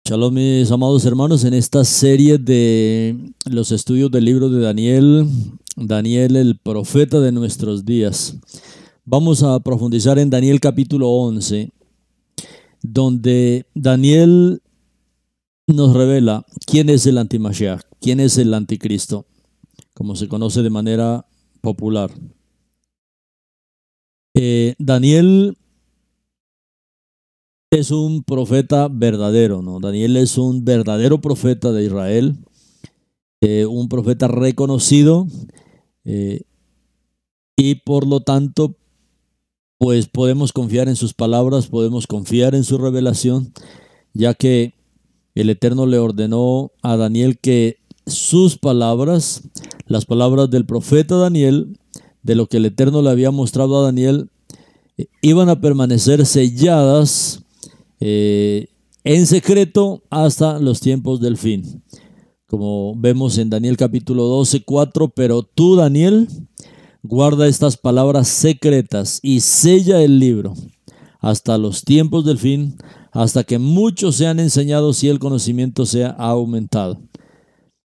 Shalom, mis amados hermanos, en esta serie de los estudios del libro de Daniel, Daniel el profeta de nuestros días. Vamos a profundizar en Daniel capítulo 11, donde Daniel nos revela quién es el antimashiach, quién es el anticristo, como se conoce de manera popular. Daniel es un profeta verdadero, ¿no? Daniel es un verdadero profeta de Israel, un profeta reconocido, y por lo tanto, pues podemos confiar en sus palabras, podemos confiar en su revelación, ya que el Eterno le ordenó a Daniel que sus palabras, las palabras del profeta Daniel, de lo que el Eterno le había mostrado a Daniel, iban a permanecer selladas en secreto hasta los tiempos del fin. Como vemos en Daniel capítulo 12, 4, pero tú, Daniel, guarda estas palabras secretas y sella el libro hasta los tiempos del fin, hasta que muchos sean enseñados y el conocimiento sea aumentado.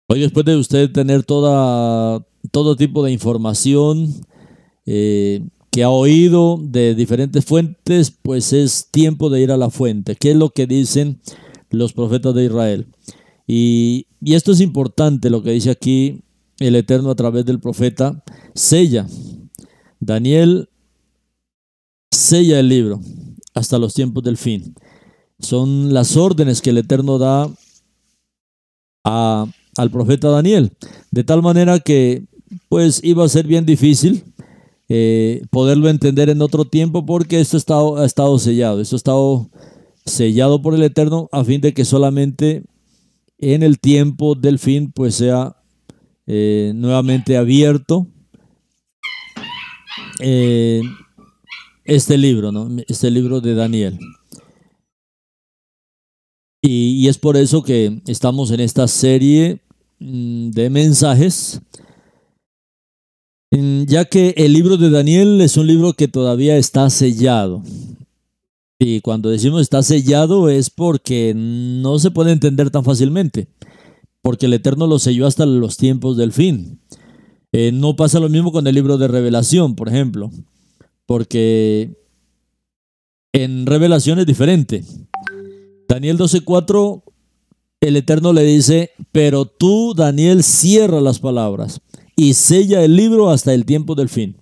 Hoy, después de usted tener todo tipo de información que ha oído de diferentes fuentes, pues es tiempo de ir a la fuente. ¿Qué es lo que dicen los profetas de Israel? Y esto es importante, lo que dice aquí el Eterno a través del profeta: sella. Daniel sella el libro hasta los tiempos del fin. Son las órdenes que el Eterno da al profeta Daniel, de tal manera que pues iba a ser bien difícil poderlo entender en otro tiempo, porque esto ha estado sellado. Esto ha estado sellado por el Eterno a fin de que solamente en el tiempo del fin pues sea nuevamente abierto este libro, ¿no? Este libro de Daniel. Y es por eso que estamos en esta serie de mensajes, ya que el libro de Daniel es un libro que todavía está sellado. Y cuando decimos está sellado es porque no se puede entender tan fácilmente, porque el Eterno lo selló hasta los tiempos del fin. No pasa lo mismo con el libro de Revelación, por ejemplo, porque en Revelación es diferente. Daniel 12:4, el Eterno le dice: pero tú, Daniel, cierra las palabras y sella el libro hasta el tiempo del fin.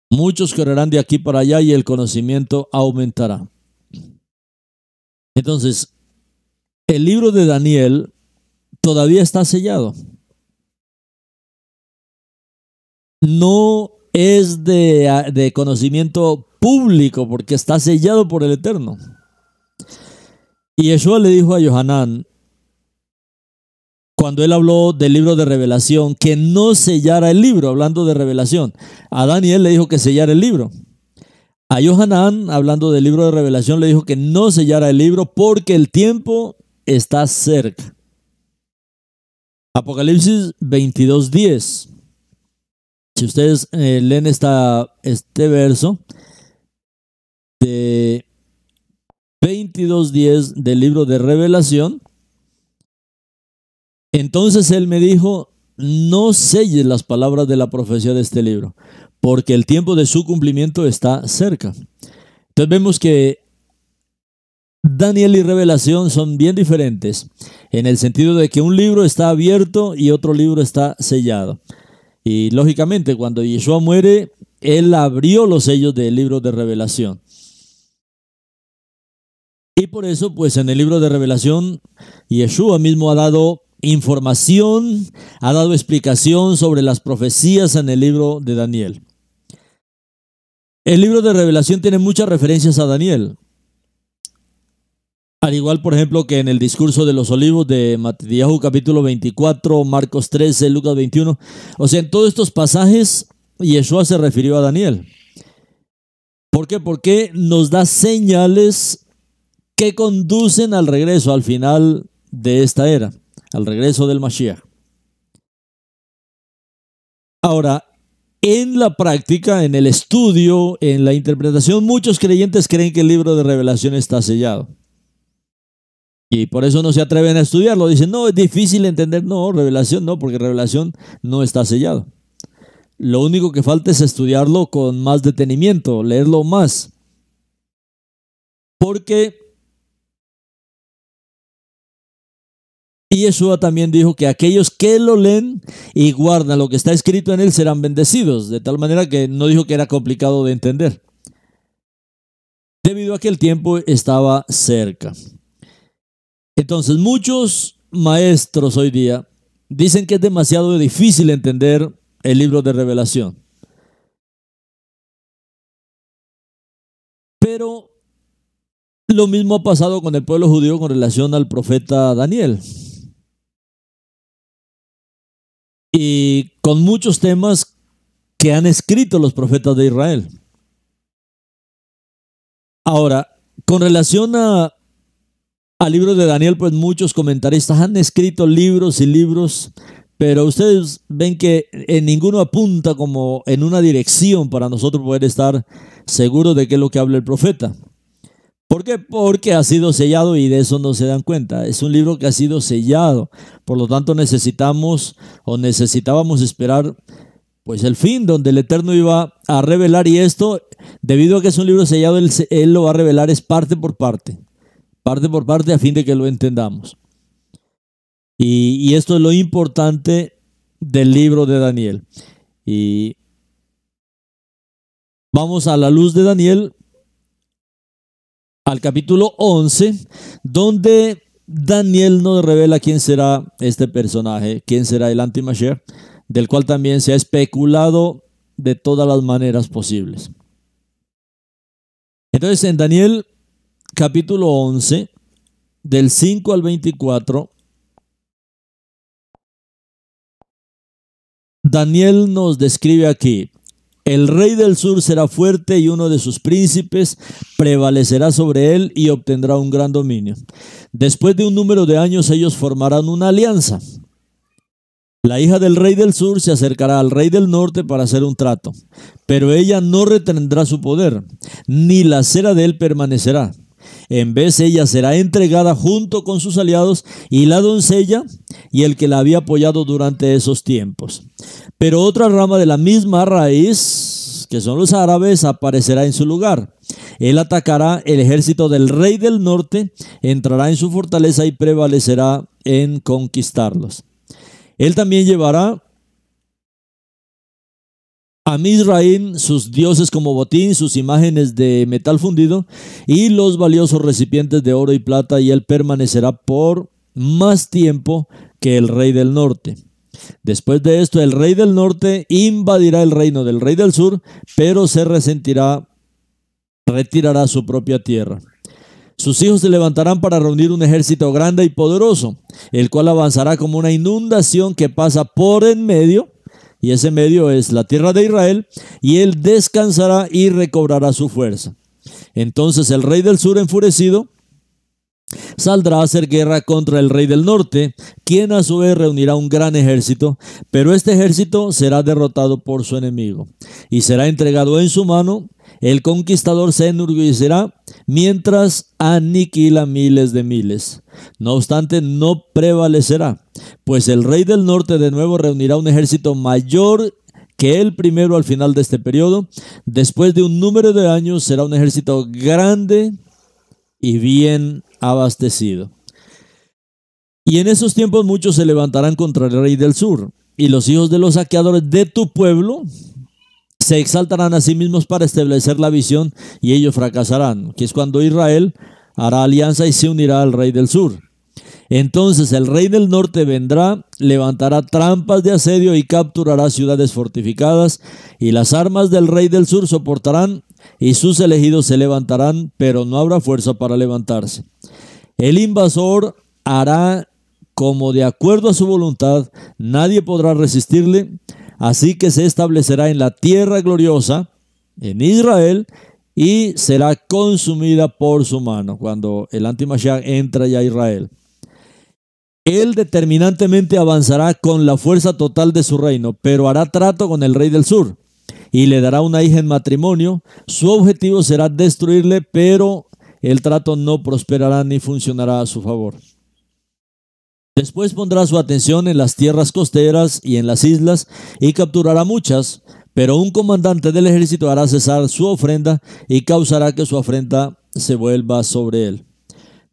Muchos correrán de aquí para allá y el conocimiento aumentará. Entonces, el libro de Daniel todavía está sellado. No es de conocimiento público porque está sellado por el Eterno. Y Yeshua le dijo a Yohanan, cuando él habló del libro de Revelación, que no sellara el libro, hablando de Revelación. A Daniel le dijo que sellara el libro. A Yohanan, hablando del libro de Revelación, le dijo que no sellara el libro porque el tiempo está cerca. Apocalipsis 22:10. Si ustedes leen este verso de 22:10 del libro de Revelación, entonces él me dijo: no selles las palabras de la profecía de este libro, porque el tiempo de su cumplimiento está cerca. Entonces vemos que Daniel y Revelación son bien diferentes, en el sentido de que un libro está abierto y otro libro está sellado. Y lógicamente, cuando Yeshua muere, él abrió los sellos del libro de Revelación. Y por eso, pues en el libro de Revelación, Yeshua mismo ha dado información, ha dado explicación sobre las profecías en el libro de Daniel. El libro de Revelación tiene muchas referencias a Daniel. Al igual, por ejemplo, que en el discurso de los olivos de Matthew capítulo 24, Marcos 13, Lucas 21. O sea, en todos estos pasajes, Yeshua se refirió a Daniel. ¿Por qué? Porque nos da señales que conducen al regreso, al final de esta era, al regreso del Mashiach. Ahora, en la práctica, en el estudio, en la interpretación, muchos creyentes creen que el libro de Revelación está sellado. Y por eso no se atreven a estudiarlo. Dicen, no, es difícil entender. No, revelación no, porque revelación no está sellado. Lo único que falta es estudiarlo con más detenimiento, leerlo más. Porque Yeshua también dijo que aquellos que lo leen y guardan lo que está escrito en él serán bendecidos. De tal manera que no dijo que era complicado de entender, debido a que el tiempo estaba cerca. Entonces, muchos maestros hoy día dicen que es demasiado difícil entender el libro de Revelación. Pero lo mismo ha pasado con el pueblo judío con relación al profeta Daniel. Y con muchos temas que han escrito los profetas de Israel. Ahora, con relación al libro de Daniel, pues muchos comentaristas han escrito libros y libros, pero ustedes ven que en ninguno apunta como en una dirección para nosotros poder estar seguros de qué es lo que habla el profeta. ¿Por qué? Porque ha sido sellado y de eso no se dan cuenta. Es un libro que ha sido sellado. Por lo tanto, necesitábamos esperar pues el fin, donde el Eterno iba a revelar, y esto, debido a que es un libro sellado, él lo va a revelar es parte por parte a fin de que lo entendamos. Y esto es lo importante del libro de Daniel. Y vamos a la luz de Daniel, al capítulo 11, donde Daniel nos revela quién será este personaje, quién será el Antimashiach, del cual también se ha especulado de todas las maneras posibles. Entonces, en Daniel capítulo 11, del 5 al 24, Daniel nos describe aquí: el rey del sur será fuerte y uno de sus príncipes prevalecerá sobre él y obtendrá un gran dominio. Después de un número de años ellos formarán una alianza. La hija del rey del sur se acercará al rey del norte para hacer un trato, pero ella no retendrá su poder, ni la cera de él permanecerá. En vez, ella será entregada junto con sus aliados y la doncella y el que la había apoyado durante esos tiempos. Pero otra rama de la misma raíz, que son los árabes, aparecerá en su lugar. Él atacará el ejército del rey del norte, entrará en su fortaleza y prevalecerá en conquistarlos. Él también llevará a Mizraim sus dioses como botín, sus imágenes de metal fundido y los valiosos recipientes de oro y plata, y él permanecerá por más tiempo que el rey del norte. Después de esto, el rey del norte invadirá el reino del rey del sur, pero se retirará a su propia tierra. Sus hijos se levantarán para reunir un ejército grande y poderoso, el cual avanzará como una inundación que pasa por en medio, y ese medio es la tierra de Israel, y él descansará y recobrará su fuerza. Entonces el rey del sur, enfurecido, saldrá a hacer guerra contra el rey del norte, quien a su vez reunirá un gran ejército, pero este ejército será derrotado por su enemigo y será entregado en su mano. El conquistador se enorgullecerá mientras aniquila miles de miles. No obstante, no prevalecerá, pues el rey del norte de nuevo reunirá un ejército mayor que el primero al final de este periodo. Después de un número de años será un ejército grande y bien abastecido. Y en esos tiempos muchos se levantarán contra el rey del sur, y los hijos de los saqueadores de tu pueblo se exaltarán a sí mismos para establecer la visión, y ellos fracasarán, que es cuando Israel hará alianza y se unirá al rey del sur. Entonces el rey del norte vendrá, levantará trampas de asedio y capturará ciudades fortificadas, y las armas del rey del sur soportarán, y sus elegidos se levantarán, pero no habrá fuerza para levantarse. El invasor hará como de acuerdo a su voluntad, nadie podrá resistirle, así que se establecerá en la tierra gloriosa, en Israel, y será consumida por su mano, cuando el Antimashiach entra ya a Israel. Él determinantemente avanzará con la fuerza total de su reino, pero hará trato con el rey del sur y le dará una hija en matrimonio. Su objetivo será destruirle, pero el trato no prosperará ni funcionará a su favor. Después pondrá su atención en las tierras costeras y en las islas y capturará muchas, pero un comandante del ejército hará cesar su ofrenda y causará que su afrenta se vuelva sobre él.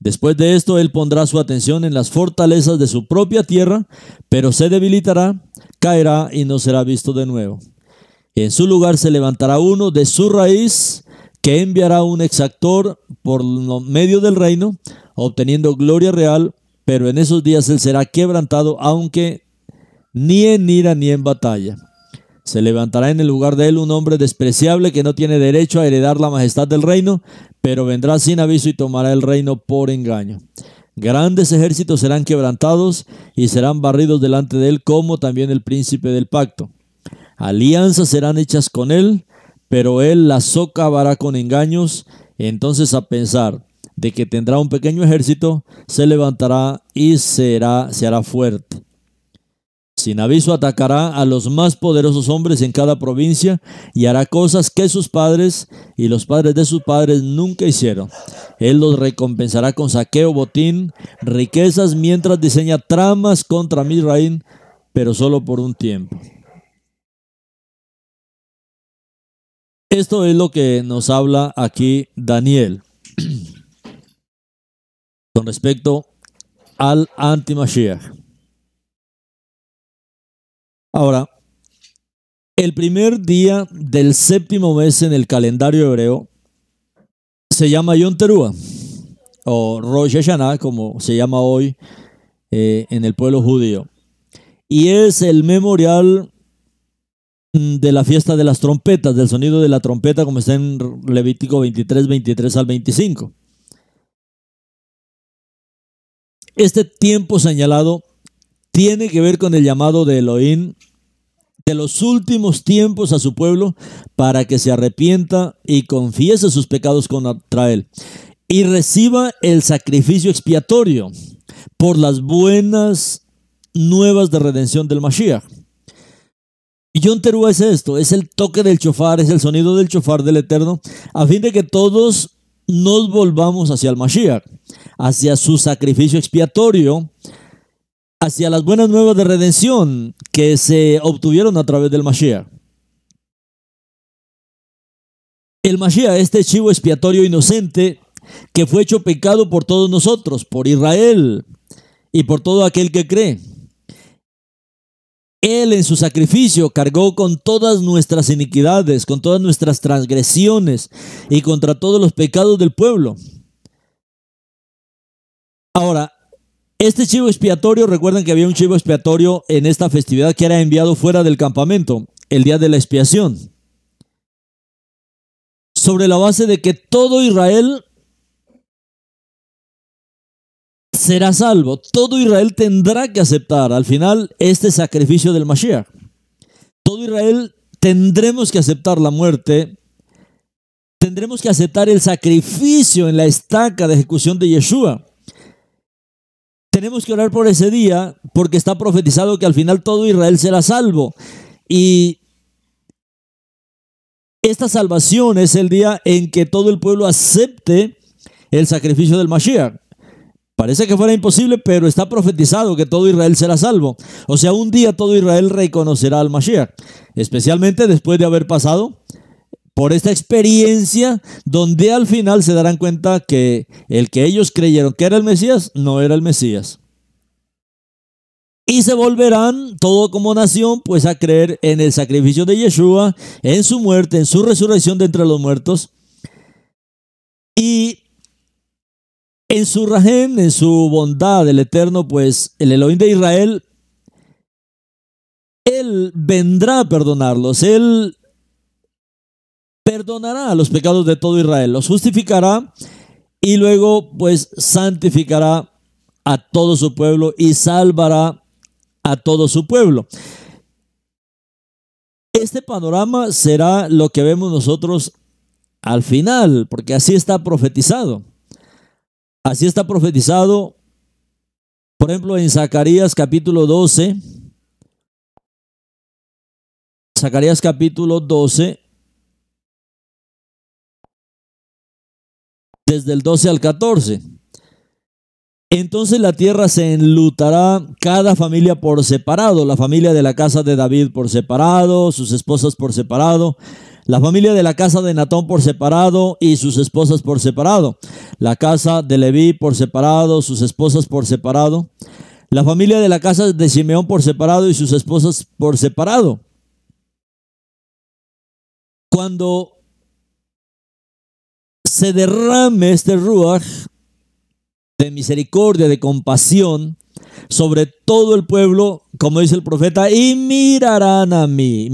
Después de esto, él pondrá su atención en las fortalezas de su propia tierra, pero se debilitará, caerá y no será visto de nuevo. En su lugar se levantará uno de su raíz que enviará un exactor por medio del reino, obteniendo gloria real, pero en esos días él será quebrantado, aunque ni en ira ni en batalla. Se levantará en el lugar de él un hombre despreciable que no tiene derecho a heredar la majestad del reino, pero vendrá sin aviso y tomará el reino por engaño. Grandes ejércitos serán quebrantados y serán barridos delante de él, como también el príncipe del pacto. Alianzas serán hechas con él, pero él las socavará con engaños. Entonces, a pensar de que tendrá un pequeño ejército, se levantará y se hará fuerte. Sin aviso atacará a los más poderosos hombres en cada provincia y hará cosas que sus padres y los padres de sus padres nunca hicieron. Él los recompensará con saqueo, botín, riquezas, mientras diseña tramas contra Misraim, pero solo por un tiempo. Esto es lo que nos habla aquí Daniel con respecto al anti-Mashiach. Ahora, el primer día del séptimo mes en el calendario hebreo se llama Yom Teruah, o Rosh Hashanah, como se llama hoy en el pueblo judío. Y es el memorial de la fiesta de las trompetas, del sonido de la trompeta, como está en Levítico 23, 23 al 25. Este tiempo señalado tiene que ver con el llamado de Elohim de los últimos tiempos a su pueblo para que se arrepienta y confiese sus pecados contra él y reciba el sacrificio expiatorio por las buenas nuevas de redención del Mashiach. Yom Teruah es esto, es el toque del shofar, es el sonido del shofar del Eterno, a fin de que todos nos volvamos hacia el Mashiach, hacia su sacrificio expiatorio, hacia las buenas nuevas de redención que se obtuvieron a través del Mashiach. El Mashiach, este chivo expiatorio inocente que fue hecho pecado por todos nosotros, por Israel y por todo aquel que cree. Él en su sacrificio cargó con todas nuestras iniquidades, con todas nuestras transgresiones y contra todos los pecados del pueblo. Ahora, este chivo expiatorio, recuerden que había un chivo expiatorio en esta festividad que era enviado fuera del campamento, el día de la expiación, sobre la base de que todo Israel será salvo. Todo Israel tendrá que aceptar al final este sacrificio del Mashiach. Todo Israel tendremos que aceptar la muerte, tendremos que aceptar el sacrificio en la estaca de ejecución de Yeshua. Tenemos que orar por ese día porque está profetizado que al final todo Israel será salvo. Y esta salvación es el día en que todo el pueblo acepte el sacrificio del Mashiach. Parece que fuera imposible, pero está profetizado que todo Israel será salvo. O sea, un día todo Israel reconocerá al Mashiach, especialmente después de haber pasado por esta experiencia donde al final se darán cuenta que el que ellos creyeron que era el Mesías, no era el Mesías. Y se volverán todo como nación pues a creer en el sacrificio de Yeshua, en su muerte, en su resurrección de entre los muertos. Y en su rajem, en su bondad, el Eterno, pues el Elohim de Israel, Él vendrá a perdonarlos. Él perdonará los pecados de todo Israel, los justificará y luego pues santificará a todo su pueblo y salvará a todo su pueblo. Este panorama será lo que vemos nosotros al final, porque así está profetizado. Así está profetizado, por ejemplo, en Zacarías capítulo 12. Zacarías capítulo 12, desde el 12 al 14. Entonces la tierra se enlutará, cada familia por separado, la familia de la casa de David por separado, sus esposas por separado, la familia de la casa de Natón por separado y sus esposas por separado, la casa de Leví por separado, sus esposas por separado, la familia de la casa de Simeón por separado y sus esposas por separado. Cuando se derrame este ruaj de misericordia, de compasión sobre todo el pueblo, como dice el profeta, y mirarán a mí,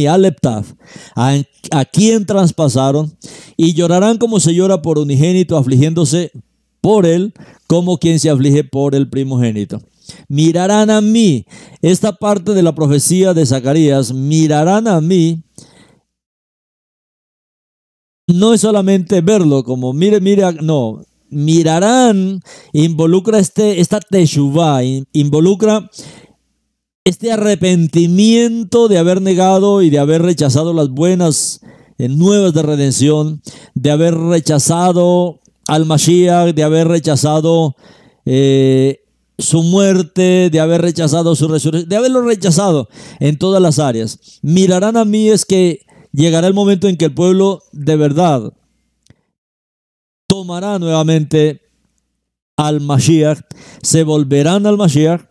Aleptaf, a quien traspasaron, y llorarán como se llora por unigénito, afligiéndose por él, como quien se aflige por el primogénito. Mirarán a mí, esta parte de la profecía de Zacarías, mirarán a mí, no es solamente verlo como mire, no. Mirarán involucra esta teshuvá, involucra este arrepentimiento de haber negado y de haber rechazado las buenas nuevas de redención, de haber rechazado al Mashiach, de haber rechazado su muerte, de haber rechazado su resurrección, de haberlo rechazado en todas las áreas. Mirarán a mí es que llegará el momento en que el pueblo de verdad tomará nuevamente al Mashiach, se volverán al Mashiach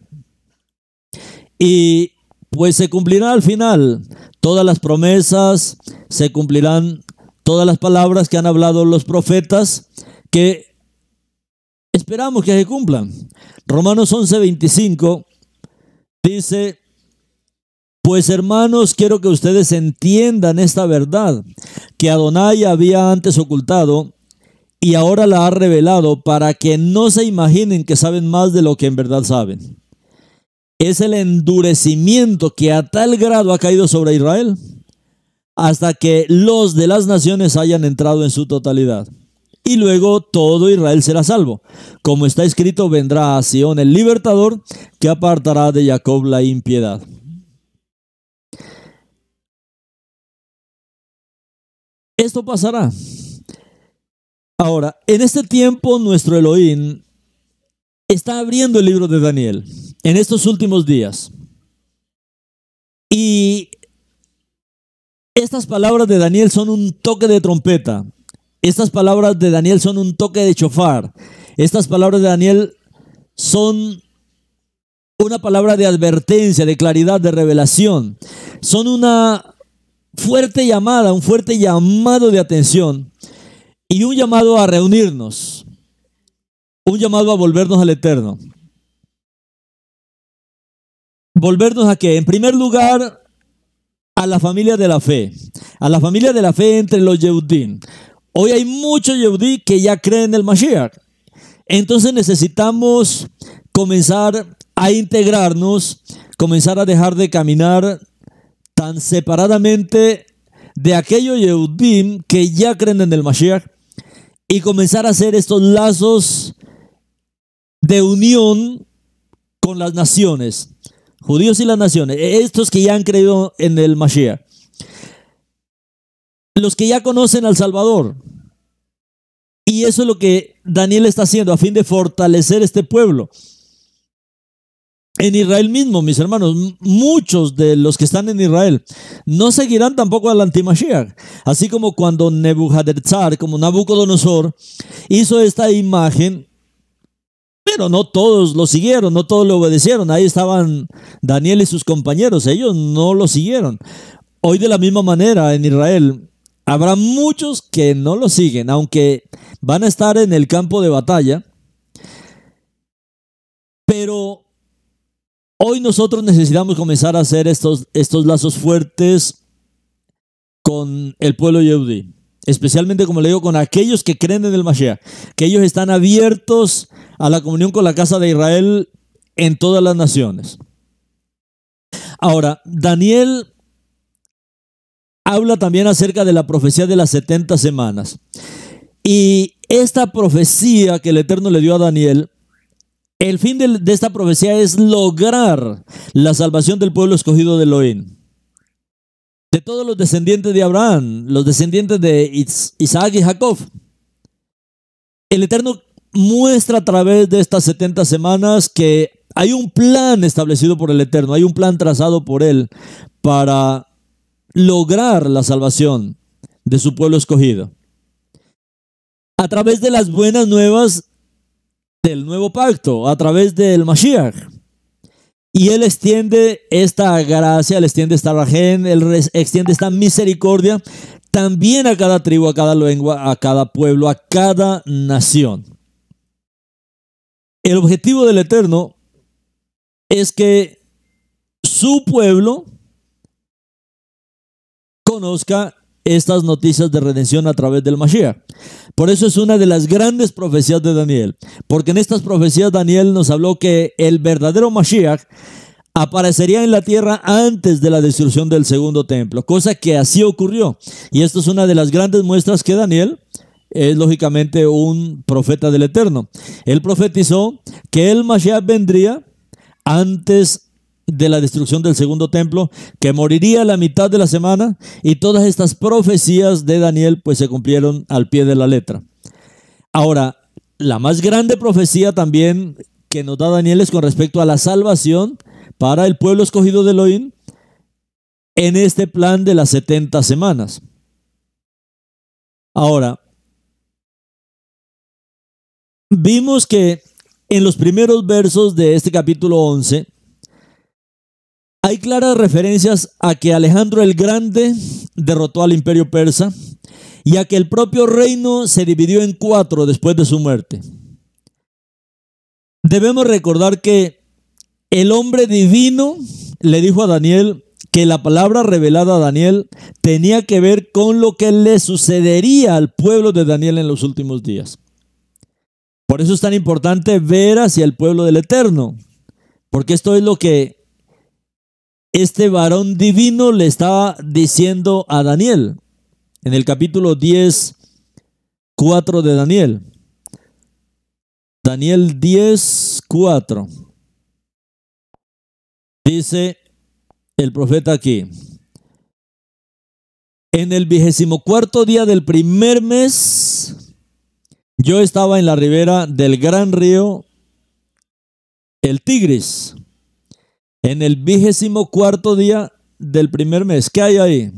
y pues se cumplirá al final todas las promesas, se cumplirán todas las palabras que han hablado los profetas que esperamos que se cumplan. Romanos 11:25 dice: pues hermanos, quiero que ustedes entiendan esta verdad que Adonai había antes ocultado y ahora la ha revelado, para que no se imaginen que saben más de lo que en verdad saben. Es el endurecimiento que a tal grado ha caído sobre Israel, hasta que los de las naciones hayan entrado en su totalidad. Y luego todo Israel será salvo. Como está escrito, vendrá a Sión el libertador, que apartará de Jacob la impiedad. Esto pasará. Ahora, en este tiempo nuestro Elohim está abriendo el libro de Daniel en estos últimos días. Y estas palabras de Daniel son un toque de trompeta. Estas palabras de Daniel son un toque de shofar. Estas palabras de Daniel son una palabra de advertencia, de claridad, de revelación. Son una fuerte llamada, un fuerte llamado de atención. Y un llamado a reunirnos, un llamado a volvernos al Eterno. ¿Volvernos a qué? En primer lugar, a la familia de la fe. A la familia de la fe entre los Yehudim. Hoy hay muchos Yehudí que ya creen en el Mashiach. Entonces necesitamos comenzar a integrarnos, comenzar a dejar de caminar tan separadamente de aquellos Yehudim que ya creen en el Mashiach, y comenzar a hacer estos lazos de unión con las naciones, judíos y las naciones, estos que ya han creído en el Mashiach, los que ya conocen al Salvador. Y eso es lo que Daniel está haciendo a fin de fortalecer este pueblo. En Israel mismo, mis hermanos, muchos de los que están en Israel no seguirán tampoco al anti-Mashiach. Así como cuando Nebuchadnezzar, como Nabucodonosor, hizo esta imagen, pero no todos lo siguieron, no todos lo obedecieron. Ahí estaban Daniel y sus compañeros, ellos no lo siguieron. Hoy de la misma manera en Israel habrá muchos que no lo siguen, aunque van a estar en el campo de batalla, pero hoy nosotros necesitamos comenzar a hacer estos lazos fuertes con el pueblo Yehudí, especialmente, como le digo, con aquellos que creen en el Mashiach, que ellos están abiertos a la comunión con la casa de Israel en todas las naciones. Ahora, Daniel habla también acerca de la profecía de las 70 semanas. Y esta profecía que el Eterno le dio a Daniel, el fin de esta profecía es lograr la salvación del pueblo escogido de Elohim, de todos los descendientes de Abraham, los descendientes de Isaac y Jacob. El Eterno muestra a través de estas 70 semanas que hay un plan establecido por el Eterno, hay un plan trazado por Él para lograr la salvación de su pueblo escogido. A través de las buenas nuevas del nuevo pacto, a través del Mashiach. Y Él extiende esta gracia, Él extiende esta rajén, Él extiende esta misericordia también a cada tribu, a cada lengua, a cada pueblo, a cada nación. El objetivo del Eterno es que su pueblo conozca estas noticias de redención a través del Mashiach. Por eso es una de las grandes profecías de Daniel, porque en estas profecías Daniel nos habló que el verdadero Mashiach aparecería en la tierra antes de la destrucción del segundo templo, cosa que así ocurrió. Y esto es una de las grandes muestras que Daniel es lógicamente un profeta del Eterno. Él profetizó que el Mashiach vendría antes de la destrucción del segundo templo, que moriría a la mitad de la semana, y todas estas profecías de Daniel pues se cumplieron al pie de la letra. Ahora, la más grande profecía también que nos da Daniel es con respecto a la salvación para el pueblo escogido de Elohim en este plan de las 70 semanas. Ahora, vimos que en los primeros versos de este capítulo 11 hay claras referencias a que Alejandro el Grande derrotó al imperio persa y a que el propio reino se dividió en 4 después de su muerte. Debemos recordar que el hombre divino le dijo a Daniel que la palabra revelada a Daniel tenía que ver con lo que le sucedería al pueblo de Daniel en los últimos días. Por eso es tan importante ver hacia el pueblo del Eterno, porque esto es lo que este varón divino le estaba diciendo a Daniel en el capítulo 10, 4 de Daniel. Daniel 10, 4. Dice el profeta aquí: en el 24º día del primer mes, yo estaba en la ribera del gran río, el Tigris. En el 24º día del primer mes. ¿Qué hay ahí?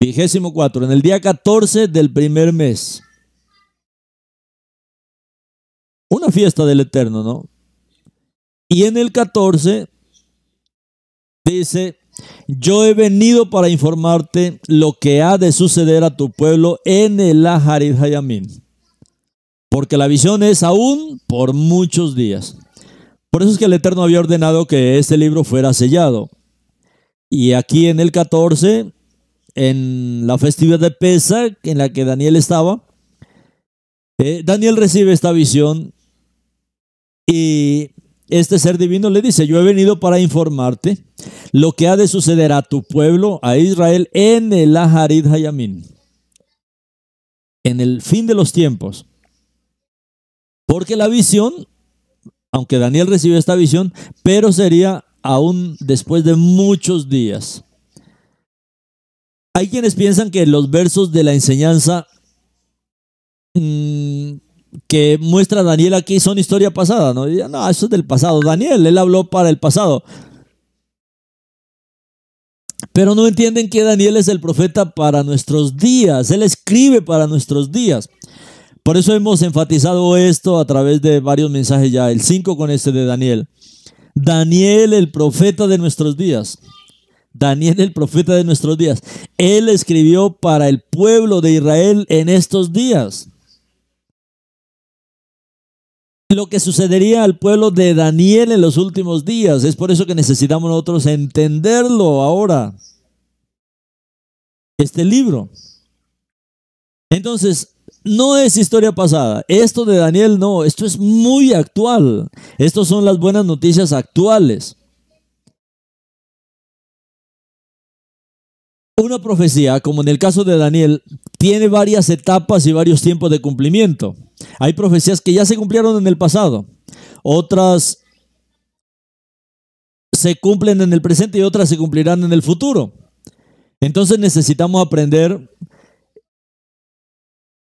24, en el día 14 del primer mes. Una fiesta del Eterno, ¿no? Y en el 14 dice: yo he venido para informarte lo que ha de suceder a tu pueblo en el Aharit Hayamim, porque la visión es aún por muchos días. Por eso es que el Eterno había ordenado que este libro fuera sellado. Y aquí en el 14, en la festividad de Pesach, en la que Daniel estaba, Daniel recibe esta visión y este ser divino le dice: yo he venido para informarte lo que ha de suceder a tu pueblo, a Israel, en el Aharit Hayamim, en el fin de los tiempos. Porque la visión, aunque Daniel recibió esta visión, pero sería aún después de muchos días. Hay quienes piensan que los versos de la enseñanza que muestra Daniel aquí son historia pasada, ¿no? No, eso es del pasado. Daniel, él habló para el pasado. Pero no entienden que Daniel es el profeta para nuestros días. Él escribe para nuestros días. Por eso hemos enfatizado esto a través de varios mensajes ya. El 5 con este de Daniel. Daniel, el profeta de nuestros días. Daniel, el profeta de nuestros días. Él escribió para el pueblo de Israel en estos días. Lo que sucedería al pueblo de Daniel en los últimos días. Es por eso que necesitamos nosotros entenderlo ahora. Este libro. Entonces, no es historia pasada. Esto de Daniel no, esto es muy actual. Estas son las buenas noticias actuales. Una profecía, como en el caso de Daniel, tiene varias etapas y varios tiempos de cumplimiento. Hay profecías que ya se cumplieron en el pasado, otras se cumplen en el presente y otras se cumplirán en el futuro. Entonces necesitamos aprender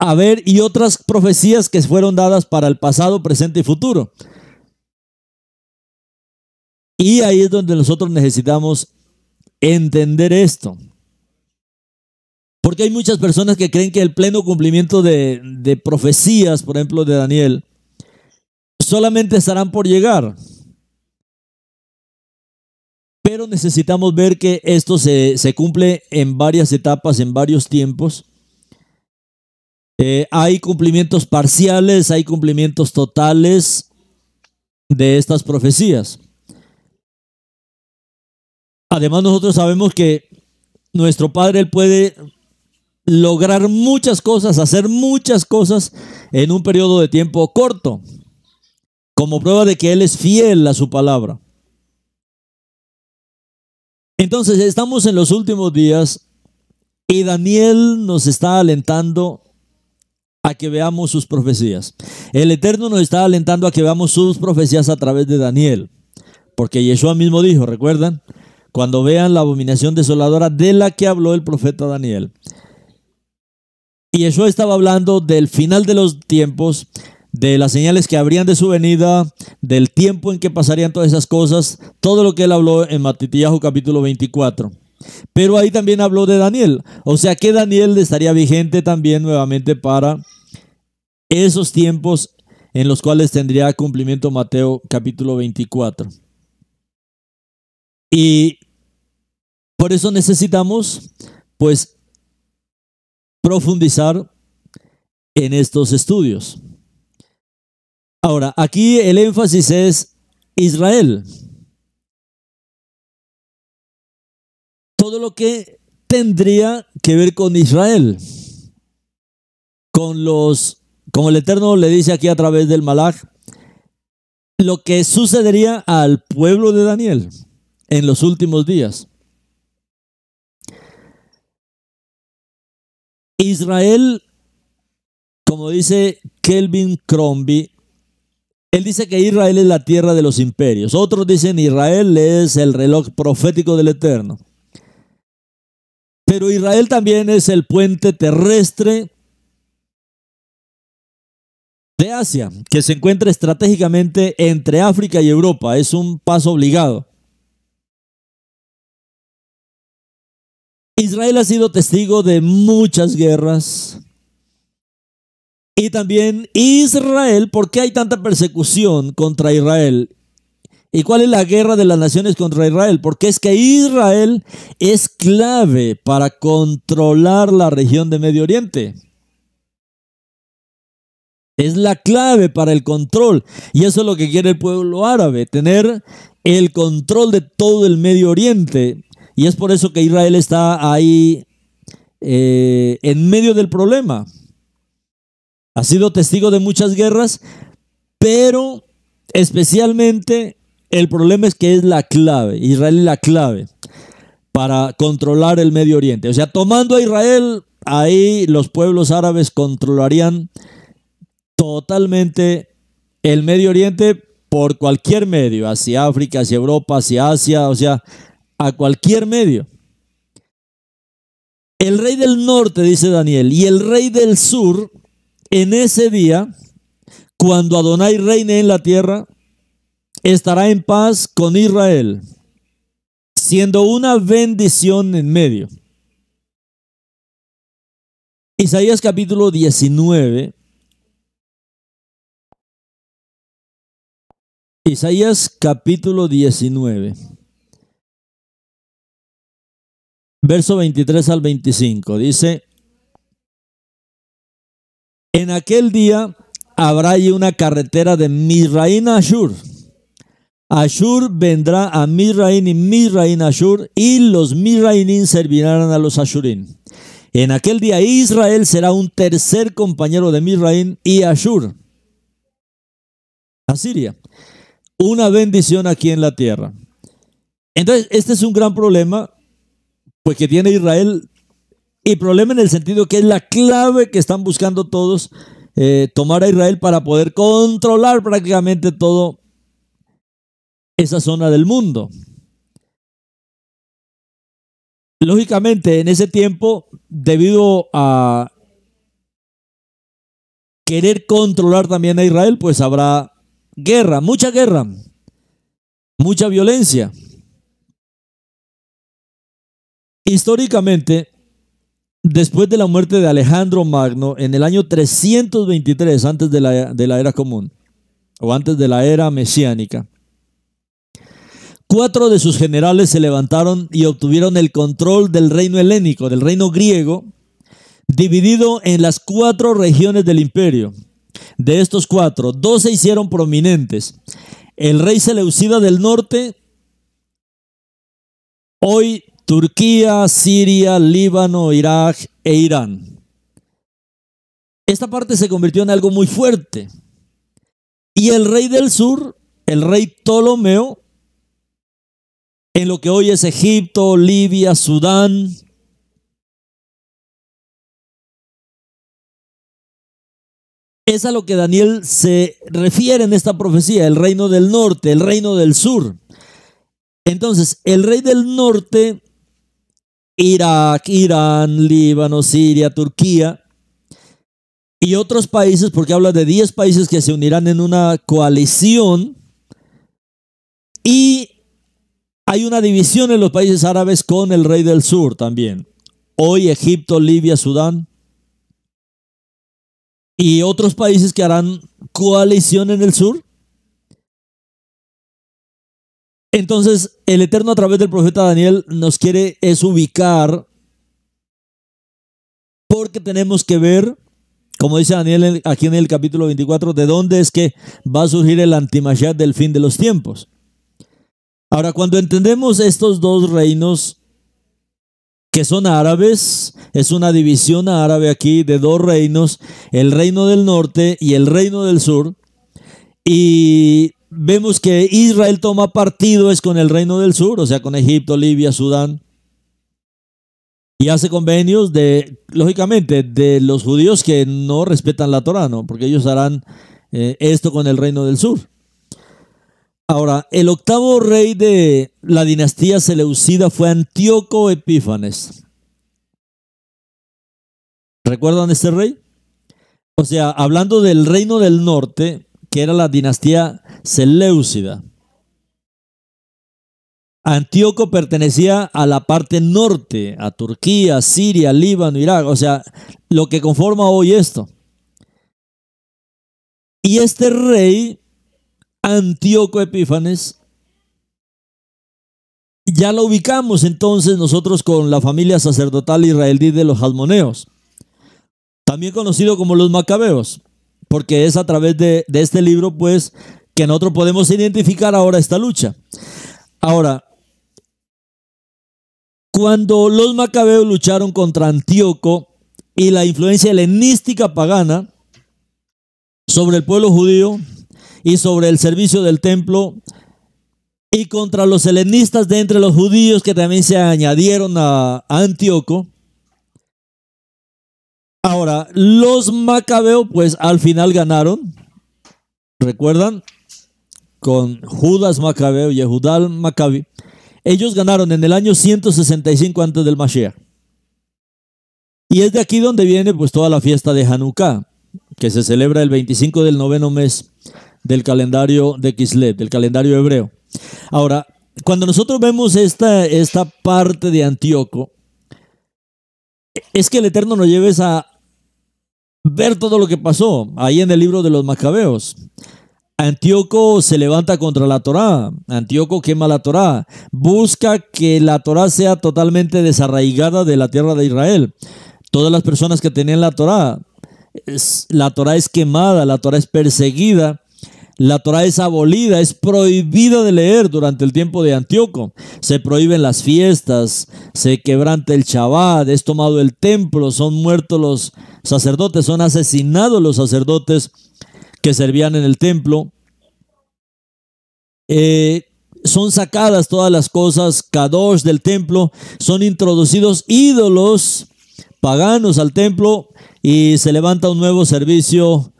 a ver, y otras profecías que fueron dadas para el pasado, presente y futuro. Y ahí es donde nosotros necesitamos entender esto. Porque hay muchas personas que creen que el pleno cumplimiento de profecías, por ejemplo, de Daniel, solamente estarán por llegar. Pero necesitamos ver que esto se cumple en varias etapas, en varios tiempos. Hay cumplimientos parciales, hay cumplimientos totales de estas profecías. Además, nosotros sabemos que nuestro Padre, Él puede lograr muchas cosas, hacer muchas cosas en un periodo de tiempo corto, como prueba de que Él es fiel a su palabra. Entonces, estamos en los últimos días y Daniel nos está alentando a que veamos sus profecías. El Eterno nos está alentando a que veamos sus profecías a través de Daniel, porque Yeshua mismo dijo, ¿recuerdan? Cuando vean la abominación desoladora de la que habló el profeta Daniel. Y Yeshua estaba hablando del final de los tiempos, de las señales que habrían de su venida, del tiempo en que pasarían todas esas cosas, todo lo que él habló en Matitiyahu capítulo 24. Pero ahí también habló de Daniel, o sea que Daniel estaría vigente también nuevamente para esos tiempos en los cuales tendría cumplimiento Mateo capítulo 24. Y por eso necesitamos, pues, profundizar en estos estudios. Ahora, aquí el énfasis es Israel. Todo lo que tendría que ver con Israel, como el Eterno le dice aquí a través del Malaj, lo que sucedería al pueblo de Daniel en los últimos días. Israel, como dice Kelvin Crombie, él dice que Israel es la tierra de los imperios. Otros dicen Israel es el reloj profético del Eterno. Pero Israel también es el puente terrestre de Asia, que se encuentra estratégicamente entre África y Europa. Es un paso obligado. Israel ha sido testigo de muchas guerras. Y también Israel, ¿por qué hay tanta persecución contra Israel? ¿Y cuál es la guerra de las naciones contra Israel? Porque es que Israel es clave para controlar la región de Medio Oriente. Es la clave para el control. Y eso es lo que quiere el pueblo árabe, tener el control de todo el Medio Oriente. Y es por eso que Israel está ahí en medio del problema. Ha sido testigo de muchas guerras, pero especialmente el problema es que es la clave. Israel es la clave para controlar el Medio Oriente. O sea, tomando a Israel, ahí los pueblos árabes controlarían totalmente el Medio Oriente por cualquier medio, hacia África, hacia Europa, hacia Asia, o sea, a cualquier medio. El rey del norte, dice Daniel, y el rey del sur, en ese día, cuando Adonai reine en la tierra, estará en paz con Israel, siendo una bendición en medio. Isaías capítulo 19. Isaías capítulo 19. Verso 23 al 25. Dice: en aquel día habrá allí una carretera de Misraín a Ashur. Ashur vendrá a Misraín y Misraín a Ashur, y los Misraínim servirán a los Ashurim. En aquel día Israel será un tercer compañero de Misraín y Ashur, Asiria. Una bendición aquí en la tierra. Entonces, este es un gran problema, pues que tiene Israel, y problema en el sentido que es la clave que están buscando todos, tomar a Israel para poder controlar prácticamente toda esa zona del mundo. Lógicamente, en ese tiempo, debido a querer controlar también a Israel, pues habrá guerra, mucha violencia. Históricamente, después de la muerte de Alejandro Magno, en el año 323, antes de la era común, o antes de la era mesiánica, 4 de sus generales se levantaron y obtuvieron el control del reino helénico, del reino griego, dividido en las 4 regiones del imperio. De estos 4, 2 se hicieron prominentes. El rey Seleucida del norte, hoy Turquía, Siria, Líbano, Irak e Irán. Esta parte se convirtió en algo muy fuerte. Y el rey del sur, el rey Ptolomeo, en lo que hoy es Egipto, Libia, Sudán. Es a lo que Daniel se refiere en esta profecía, el reino del norte, el reino del sur. Entonces, el rey del norte, Irak, Irán, Líbano, Siria, Turquía y otros países, porque habla de 10 países que se unirán en una coalición, y hay una división en los países árabes con el rey del sur también. Hoy Egipto, Libia, Sudán y otros países que harán coalición en el sur. Entonces, el Eterno a través del profeta Daniel nos quiere ubicar, porque tenemos que ver, como dice Daniel aquí en el capítulo 24, de dónde es que va a surgir el antimashiach del fin de los tiempos. Ahora, cuando entendemos estos 2 reinos que son árabes, es una división árabe aquí de 2 reinos, el reino del norte y el reino del sur, y vemos que Israel toma partido es con el reino del sur, o sea, con Egipto, Libia, Sudán, y hace convenios lógicamente, de los judíos que no respetan la Torá, ¿no? Porque ellos harán esto con el reino del sur. Ahora, el 8º rey de la dinastía seleucida fue Antíoco Epífanes. ¿Recuerdan este rey? O sea, hablando del reino del norte, que era la dinastía seleucida. Antíoco pertenecía a la parte norte, a Turquía, Siria, Líbano, Irak, o sea, lo que conforma hoy esto. Y este rey, Antíoco Epífanes, ya lo ubicamos entonces nosotros con la familia sacerdotal israelí de los Hasmoneos, también conocido como los Macabeos, porque es a través de este libro pues que nosotros podemos identificar ahora esta lucha. Ahora, cuando los Macabeos lucharon contra Antíoco y la influencia helenística pagana sobre el pueblo judío y sobre el servicio del templo, y contra los helenistas de entre los judíos que también se añadieron a Antíoco. Ahora, los Macabeos pues al final ganaron, ¿recuerdan? Con Judas Macabeo y Yehudá Maccabi. Ellos ganaron en el año 165 antes del Mashiach. Y es de aquí donde viene pues toda la fiesta de Hanukkah, que se celebra el 25 del 9º mes del calendario de Kislev, del calendario hebreo. Ahora, cuando nosotros vemos esta parte de Antíoco, es que el Eterno nos lleve a ver todo lo que pasó ahí en el libro de los Macabeos. Antíoco se levanta contra la Torá, Antíoco quema la Torá, busca que la Torá sea totalmente desarraigada de la tierra de Israel. Todas las personas que tenían la Torá es quemada, la Torá es perseguida, la Torá es abolida, es prohibida de leer durante el tiempo de Antíoco. Se prohíben las fiestas, se quebranta el Shabbat, es tomado el templo, son muertos los sacerdotes, son asesinados los sacerdotes que servían en el templo. Son sacadas todas las cosas kadosh del templo, son introducidos ídolos paganos al templo y se levanta un nuevo servicio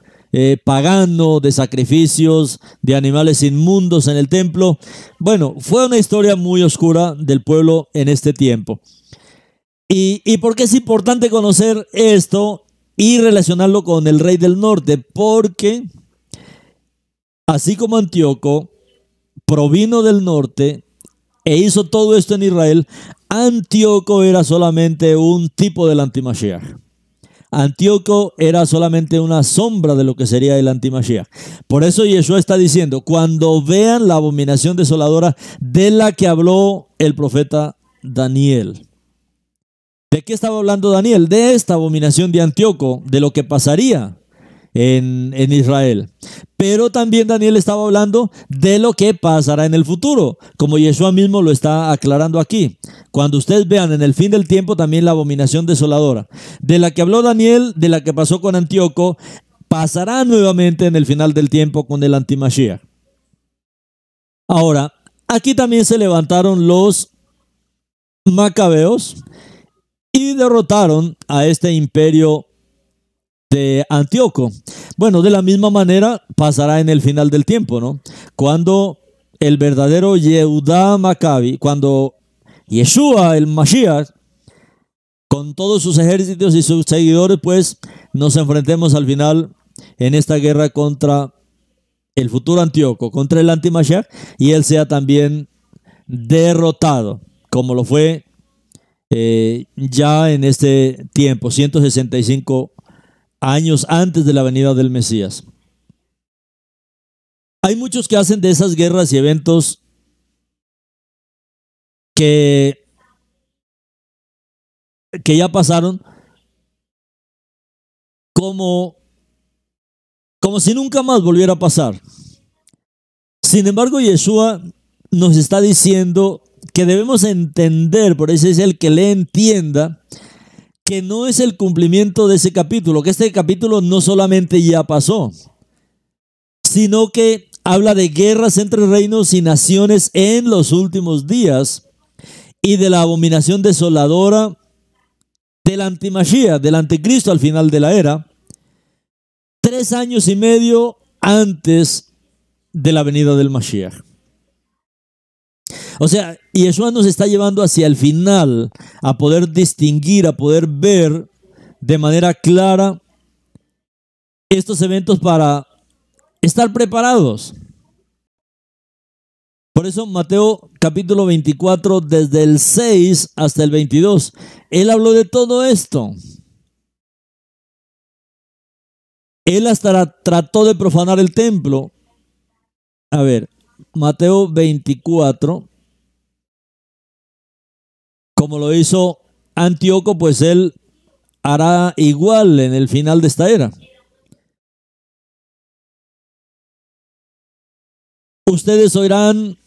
pagano de sacrificios de animales inmundos en el templo. Bueno, fue una historia muy oscura del pueblo en este tiempo. ¿Y por qué es importante conocer esto? y relacionarlo con el rey del norte, porque así como Antíoco provino del norte e hizo todo esto en Israel, Antíoco era solamente un tipo del antimashiach. Antíoco era solamente una sombra de lo que sería el antimashiach. Por eso Yeshua está diciendo, cuando vean la abominación desoladora de la que habló el profeta Daniel. ¿De qué estaba hablando Daniel? De esta abominación de Antíoco, de lo que pasaría en Israel. Pero también Daniel estaba hablando de lo que pasará en el futuro, como Yeshua mismo lo está aclarando aquí. Cuando ustedes vean en el fin del tiempo también la abominación desoladora, de la que habló Daniel, de la que pasó con Antíoco, pasará nuevamente en el final del tiempo con el antimashiach. Ahora, aquí también se levantaron los macabeos y derrotaron a este imperio de Antíoco. Bueno, de la misma manera pasará en el final del tiempo, ¿no? Cuando el verdadero Yehudá Maccabi, cuando Yeshua, el Mashiach, con todos sus ejércitos y sus seguidores, pues nos enfrentemos al final en esta guerra contra el futuro Antíoco, contra el anti-Mashiach, y él sea también derrotado, como lo fue ya en este tiempo, 165 años antes de la venida del Mesías. Hay muchos que hacen de esas guerras y eventos que ya pasaron como si nunca más volviera a pasar. Sin embargo, Yeshua nos está diciendo que debemos entender, por eso es el que le entienda, que no es el cumplimiento de ese capítulo, que este capítulo no solamente ya pasó, sino que habla de guerras entre reinos y naciones en los últimos días y de la abominación desoladora del antimashiach, del anticristo al final de la era, 3 años y medio antes de la venida del Mashiach. O sea, Yeshua nos está llevando hacia el final a poder distinguir, a poder ver de manera clara estos eventos para estar preparados. Por eso Mateo capítulo 24, desde el 6 hasta el 22, él habló de todo esto. Él hasta trató de profanar el templo. A ver, Mateo 24, como lo hizo Antíoco, pues él hará igual en el final de esta era. Ustedes oirán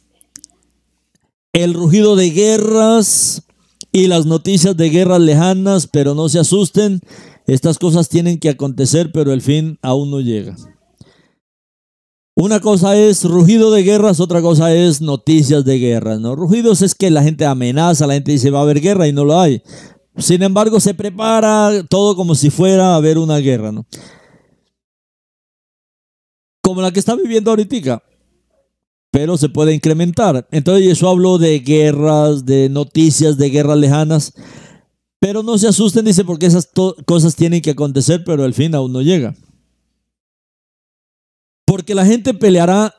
el rugido de guerras y las noticias de guerras lejanas, pero no se asusten. Estas cosas tienen que acontecer, pero el fin aún no llega. Una cosa es rugido de guerras, otra cosa es noticias de guerras, ¿no? Rugidos es que la gente amenaza, la gente dice va a haber guerra y no lo hay. Sin embargo, se prepara todo como si fuera a haber una guerra, ¿no? Como la que está viviendo ahorita, pero se puede incrementar. Entonces Jesús habló de guerras, de noticias de guerras lejanas, pero no se asusten, dice, porque esas cosas tienen que acontecer, pero el fin aún no llega. Porque la gente peleará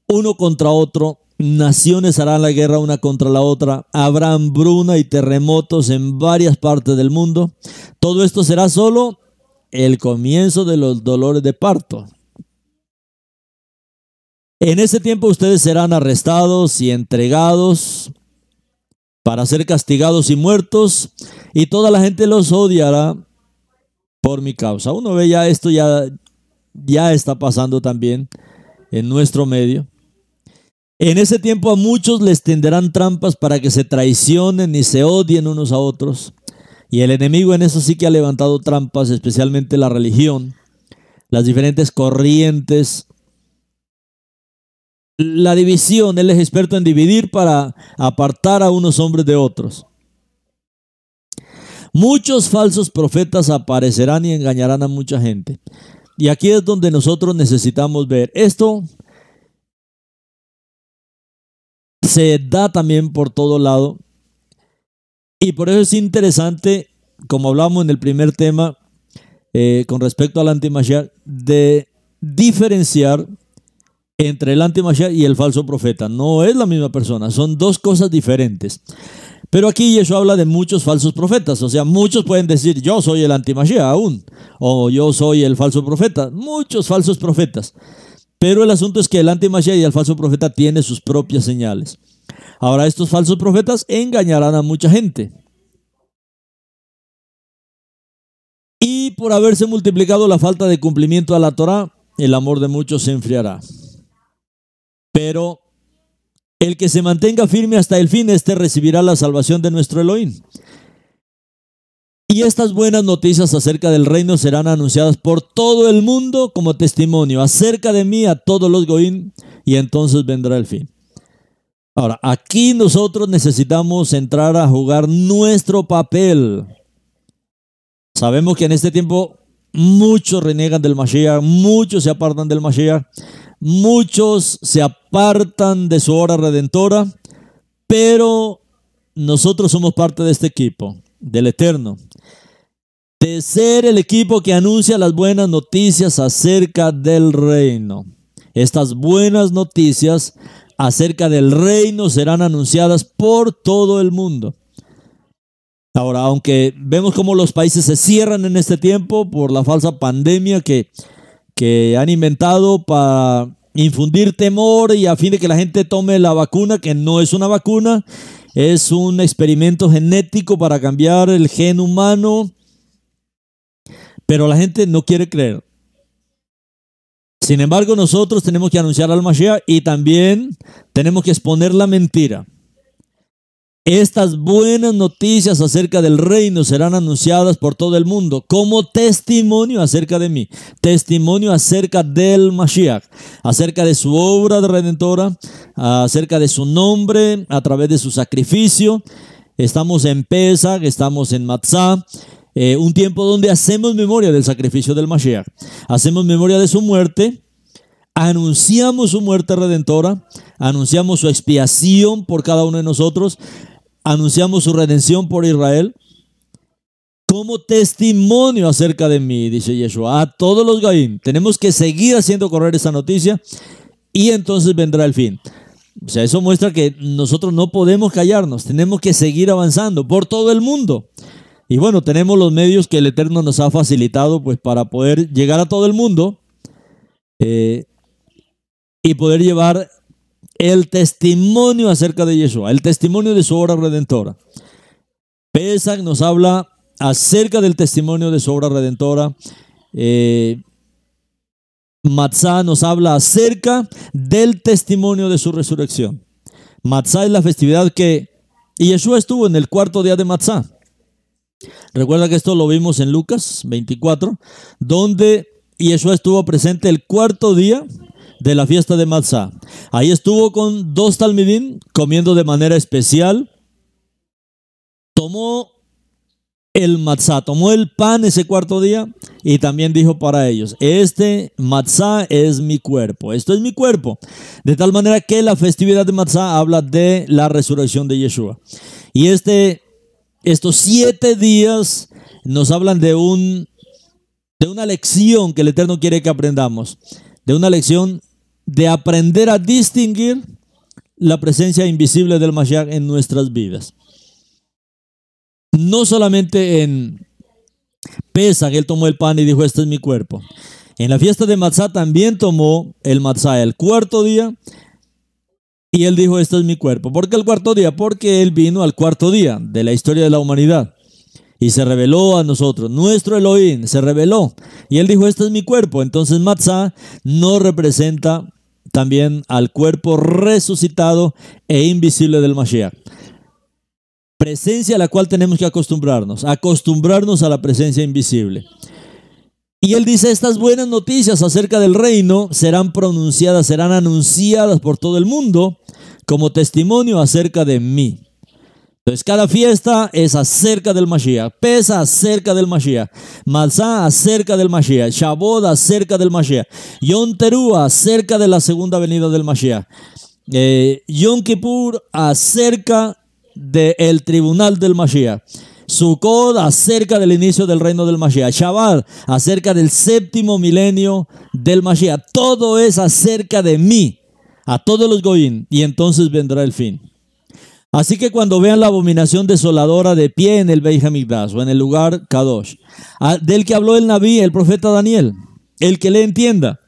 uno contra otro, naciones harán la guerra una contra la otra, habrá hambruna y terremotos en varias partes del mundo. Todo esto será solo el comienzo de los dolores de parto. En ese tiempo ustedes serán arrestados y entregados para ser castigados y muertos, y toda la gente los odiará por mi causa. Uno ve ya esto, ya está pasando también en nuestro medio. En ese tiempo a muchos les tenderán trampas para que se traicionen y se odien unos a otros. Y el enemigo en eso sí que ha levantado trampas, especialmente la religión, las diferentes corrientes, la división. Él es experto en dividir para apartar a unos hombres de otros. Muchos falsos profetas aparecerán y engañarán a mucha gente. Y aquí es donde nosotros necesitamos ver. Esto se da también por todo lado. Y por eso es interesante, como hablamos en el primer tema, con respecto al anti-Mashiach, de diferenciar entre el anti-Mashiach y el falso profeta. No es la misma persona, son dos cosas diferentes. Pero aquí Yeshua habla de muchos falsos profetas, o sea, muchos pueden decir, yo soy el anti-Mashiach aún, o yo soy el falso profeta, muchos falsos profetas. Pero el asunto es que el anti-Mashiach y el falso profeta tienen sus propias señales. Ahora, estos falsos profetas engañarán a mucha gente. Y por haberse multiplicado la falta de cumplimiento a la Torah, el amor de muchos se enfriará. Pero el que se mantenga firme hasta el fin, este recibirá la salvación de nuestro Elohim. Y estas buenas noticias acerca del reino serán anunciadas por todo el mundo como testimonio acerca de mí a todos los goín, y entonces vendrá el fin. Ahora, aquí nosotros necesitamos entrar a jugar nuestro papel. Sabemos que en este tiempo muchos reniegan del Mashiach, muchos se apartan del Mashiach, muchos se apartan de su hora redentora, pero nosotros somos parte de este equipo, del Eterno, de ser el equipo que anuncia las buenas noticias acerca del reino. Estas buenas noticias acerca del reino serán anunciadas por todo el mundo. Ahora, aunque vemos cómo los países se cierran en este tiempo por la falsa pandemia que han inventado para infundir temor y a fin de que la gente tome la vacuna, que no es una vacuna, es un experimento genético para cambiar el gen humano, pero la gente no quiere creer. Sin embargo, nosotros tenemos que anunciar al Mashiach y también tenemos que exponer la mentira. Estas buenas noticias acerca del reino serán anunciadas por todo el mundo como testimonio acerca de mí, testimonio acerca del Mashiach, acerca de su obra redentora, acerca de su nombre, a través de su sacrificio. Estamos en Pesach, estamos en Matzah, un tiempo donde hacemos memoria del sacrificio del Mashiach, hacemos memoria de su muerte, anunciamos su muerte redentora, anunciamos su expiación por cada uno de nosotros, anunciamos su redención por Israel como testimonio acerca de mí, dice Yeshua, a todos los Gaim. Tenemos que seguir haciendo correr esa noticia y entonces vendrá el fin. O sea, eso muestra que nosotros no podemos callarnos, tenemos que seguir avanzando por todo el mundo. Y bueno, tenemos los medios que el Eterno nos ha facilitado pues para poder llegar a todo el mundo y poder llevar el testimonio acerca de Yeshua, el testimonio de su obra redentora. Pesach nos habla acerca del testimonio de su obra redentora. Matzah nos habla acerca del testimonio de su resurrección. Matzah es la festividad que Yeshua estuvo en el cuarto día de Matzah. Recuerda que esto lo vimos en Lucas 24, donde Yeshua estuvo presente el cuarto día de la fiesta de Matzah. Ahí estuvo con 2 talmidim comiendo de manera especial. Tomó el matzah, tomó el pan ese cuarto día y también dijo para ellos, este matzah es mi cuerpo, esto es mi cuerpo. De tal manera que la festividad de Matzah habla de la resurrección de Yeshua. Y estos 7 días nos hablan de una lección que el Eterno quiere que aprendamos, de una lección de aprender a distinguir la presencia invisible del Mashiach en nuestras vidas. No solamente en Pesach él tomó el pan y dijo, este es mi cuerpo. En la fiesta de Matzah también tomó el Matzah el cuarto día y él dijo, este es mi cuerpo. ¿Por qué el cuarto día? Porque él vino al cuarto día de la historia de la humanidad y se reveló a nosotros. Nuestro Elohim se reveló y él dijo, este es mi cuerpo. Entonces Matzah no representa también al cuerpo resucitado e invisible del Mashiach. Presencia a la cual tenemos que acostumbrarnos a la presencia invisible. Y él dice, estas buenas noticias acerca del reino serán pronunciadas, serán anunciadas por todo el mundo como testimonio acerca de mí. Entonces cada fiesta es acerca del Mashiach, Pesach acerca del Mashiach, Matzah acerca del Mashiach, Shavuot acerca del Mashiach, Yom Teruah acerca de la segunda venida del Mashiach, Yom Kippur acerca del tribunal del Mashiach, Sukkot acerca del inicio del reino del Mashiach. Shabbat acerca del séptimo milenio del Mashiach. Todo es acerca de mí, a todos los goyim, y entonces vendrá el fin. Así que cuando vean la abominación desoladora de pie en el Beit Hamikdash o en el lugar Kadosh, del que habló el Nabí, el profeta Daniel, el que le entienda.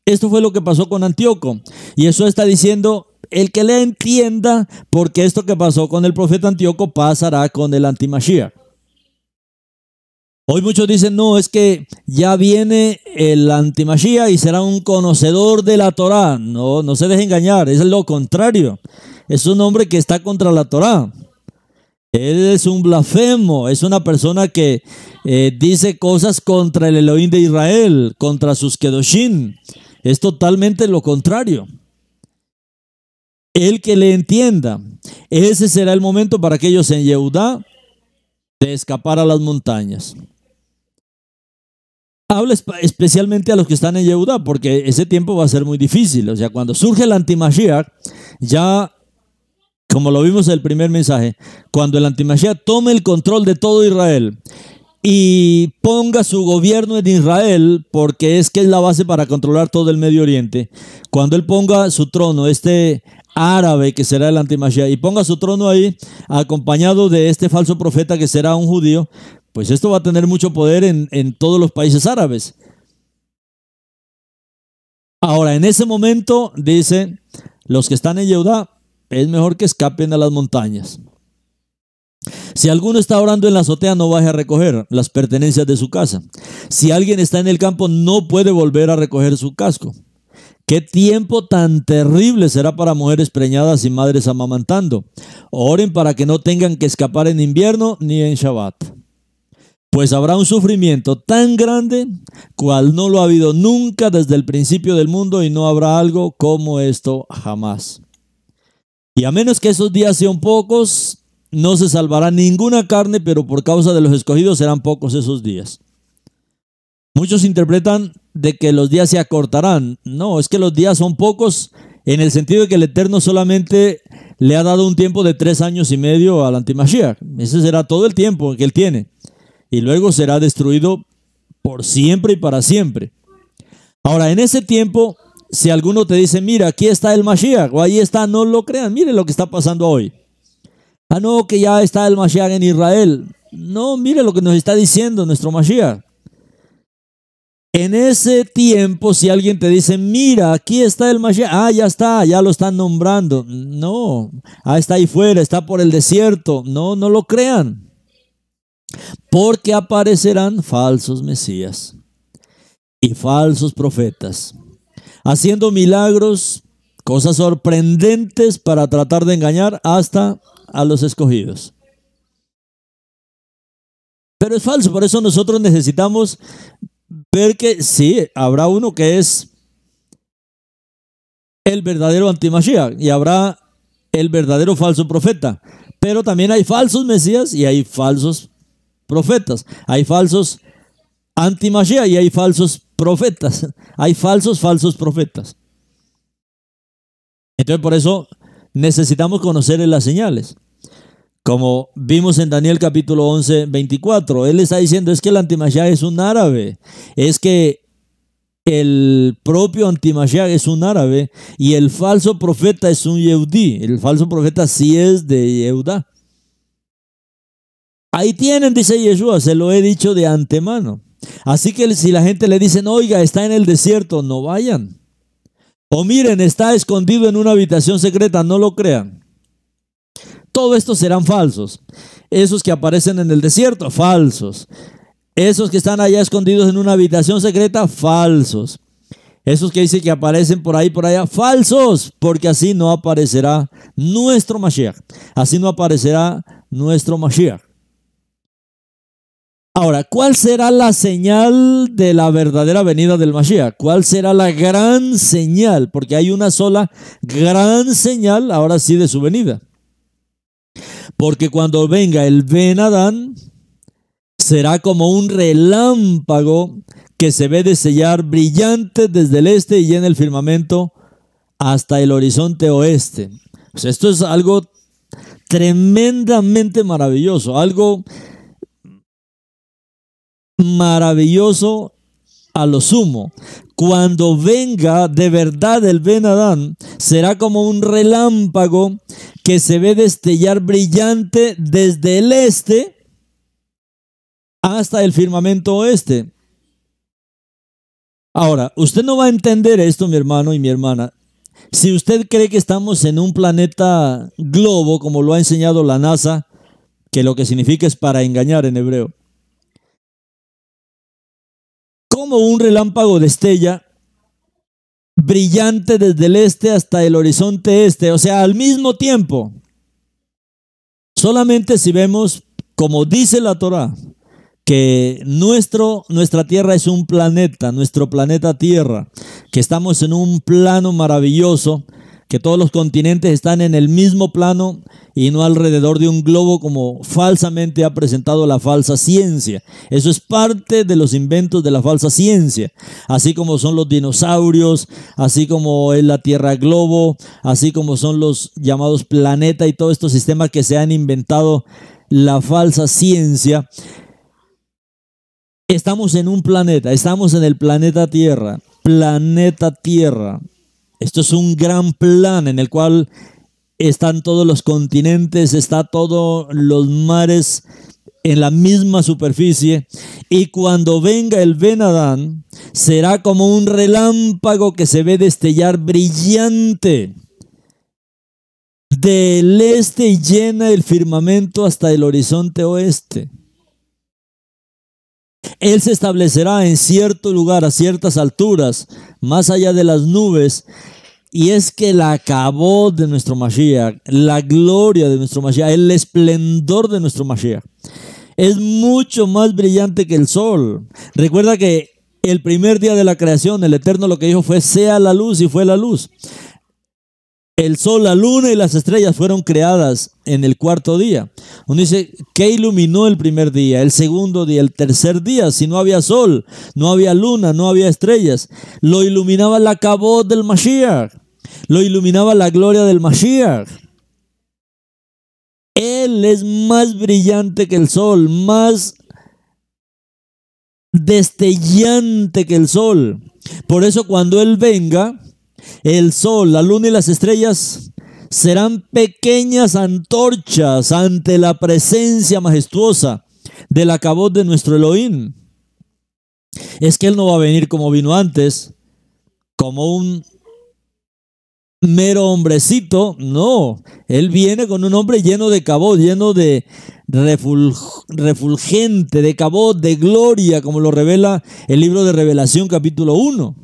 Esto fue lo que pasó con Antíoco. Y eso está diciendo el que le entienda, porque esto que pasó con el profeta Antíoco pasará con el antimashiach. Hoy muchos dicen, no, es que ya viene el antimashiach y será un conocedor de la Torá. No, no se deje engañar, es lo contrario. Es un hombre que está contra la Torá. Él es un blasfemo, es una persona que dice cosas contra el Elohim de Israel, contra sus Kedoshim. Es totalmente lo contrario. El que le entienda, ese será el momento para aquellos en Yehudá de escapar a las montañas. Habla especialmente a los que están en Yehudá, porque ese tiempo va a ser muy difícil. O sea, cuando surge el antimashiach, ya, como lo vimos en el primer mensaje, cuando el antimashiach tome el control de todo Israel y ponga su gobierno en Israel, porque es que es la base para controlar todo el Medio Oriente, cuando él ponga su trono, este árabe que será el antimashiach, y ponga su trono ahí, acompañado de este falso profeta que será un judío, pues esto va a tener mucho poder en todos los países árabes. Ahora, en ese momento, dice, los que están en Yehudá, es mejor que escapen a las montañas. Si alguno está orando en la azotea, no baje a recoger las pertenencias de su casa. Si alguien está en el campo, no puede volver a recoger su casco. ¿Qué tiempo tan terrible será para mujeres preñadas y madres amamantando? Oren para que no tengan que escapar en invierno ni en Shabbat. Pues habrá un sufrimiento tan grande, cual no lo ha habido nunca desde el principio del mundo, y no habrá algo como esto jamás. Y a menos que esos días sean pocos, no se salvará ninguna carne, pero por causa de los escogidos serán pocos esos días. Muchos interpretan de que los días se acortarán. No, es que los días son pocos en el sentido de que el Eterno solamente le ha dado un tiempo de 3 años y medio al antimashiach. Ese será todo el tiempo que él tiene. Y luego será destruido por siempre y para siempre. Ahora, en ese tiempo, si alguno te dice, mira, aquí está el Mashiach, o ahí está, no lo crean. Mire lo que está pasando hoy. Ah, no, que ya está el Mashiach en Israel. No, mire lo que nos está diciendo nuestro Mashiach. En ese tiempo, si alguien te dice, mira, aquí está el Mashiach, ya está, ya lo están nombrando. No, está ahí fuera, está por el desierto. No, no lo crean. Porque aparecerán falsos mesías y falsos profetas, haciendo milagros, cosas sorprendentes para tratar de engañar hasta a los escogidos. Pero es falso, por eso nosotros necesitamos ver que sí, habrá uno que es el verdadero antimashiach y habrá el verdadero falso profeta, pero también hay falsos mesías y hay falsos profetas, hay falsos antimashiach y hay falsos profetas, hay falsos profetas. Entonces por eso necesitamos conocer las señales. Como vimos en Daniel capítulo 11, 24, él está diciendo, es que el antimashiach es un árabe, es que el propio antimashiach es un árabe y el falso profeta es un yehudí. El falso profeta sí es de Yehudá. Ahí tienen, dice Yeshua, se lo he dicho de antemano. Así que si la gente le dice, oiga, está en el desierto, no vayan. O miren, está escondido en una habitación secreta, no lo crean. Todo esto serán falsos. Esos que aparecen en el desierto, falsos. Esos que están allá escondidos en una habitación secreta, falsos. Esos que dicen que aparecen por ahí, por allá, falsos. Porque así no aparecerá nuestro Mashiach. Así no aparecerá nuestro Mashiach. Ahora, ¿cuál será la señal de la verdadera venida del Mashiach? ¿Cuál será la gran señal? Porque hay una sola gran señal, ahora sí, de su venida. Porque cuando venga el Ben Adán, será como un relámpago que se ve destellar brillante desde el este y en el firmamento hasta el horizonte oeste. Pues esto es algo tremendamente maravilloso, algo maravilloso a lo sumo. Cuando venga de verdad el Ben Adán, será como un relámpago que se ve destellar brillante desde el este hasta el firmamento oeste. Ahora, usted no va a entender esto, mi hermano y mi hermana, si usted cree que estamos en un planeta globo, como lo ha enseñado la NASA, que lo que significa es para engañar en hebreo. Como un relámpago destella brillante desde el este hasta el horizonte este, o sea, al mismo tiempo. Solamente si vemos, como dice la Torá, que nuestra tierra es un planeta, nuestro planeta Tierra, que estamos en un plano maravilloso, que todos los continentes están en el mismo plano y no alrededor de un globo como falsamente ha presentado la falsa ciencia. Eso es parte de los inventos de la falsa ciencia, así como son los dinosaurios, así como es la Tierra globo, así como son los llamados planetas y todos estos sistemas que se han inventado la falsa ciencia. Estamos en un planeta, estamos en el planeta Tierra, planeta Tierra. Esto es un gran plan en el cual están todos los continentes, están todos los mares en la misma superficie. Y cuando venga el Ben Adán, será como un relámpago que se ve destellar brillante del este y llena el firmamento hasta el horizonte oeste. Él se establecerá en cierto lugar, a ciertas alturas, más allá de las nubes. Y es que el acabot de nuestro Mashiach, la gloria de nuestro Mashiach, el esplendor de nuestro Mashiach, es mucho más brillante que el sol. Recuerda que el primer día de la creación, el Eterno lo que dijo fue: sea la luz, y fue la luz. El sol, la luna y las estrellas fueron creadas en el cuarto día. Uno dice, ¿qué iluminó el primer día, el segundo día, el tercer día? Si no había sol, no había luna, no había estrellas. Lo iluminaba la acabot del Mashiach. Lo iluminaba la gloria del Mashiach. Él es más brillante que el sol, más destellante que el sol. Por eso cuando Él venga, el sol, la luna y las estrellas serán pequeñas antorchas ante la presencia majestuosa del acabot de nuestro Elohim. Es que Él no va a venir como vino antes, como un mero hombrecito. No, Él viene con un hombre lleno de cabot, lleno de refulgente, de cabot, de gloria, como lo revela el libro de Revelación capítulo 1.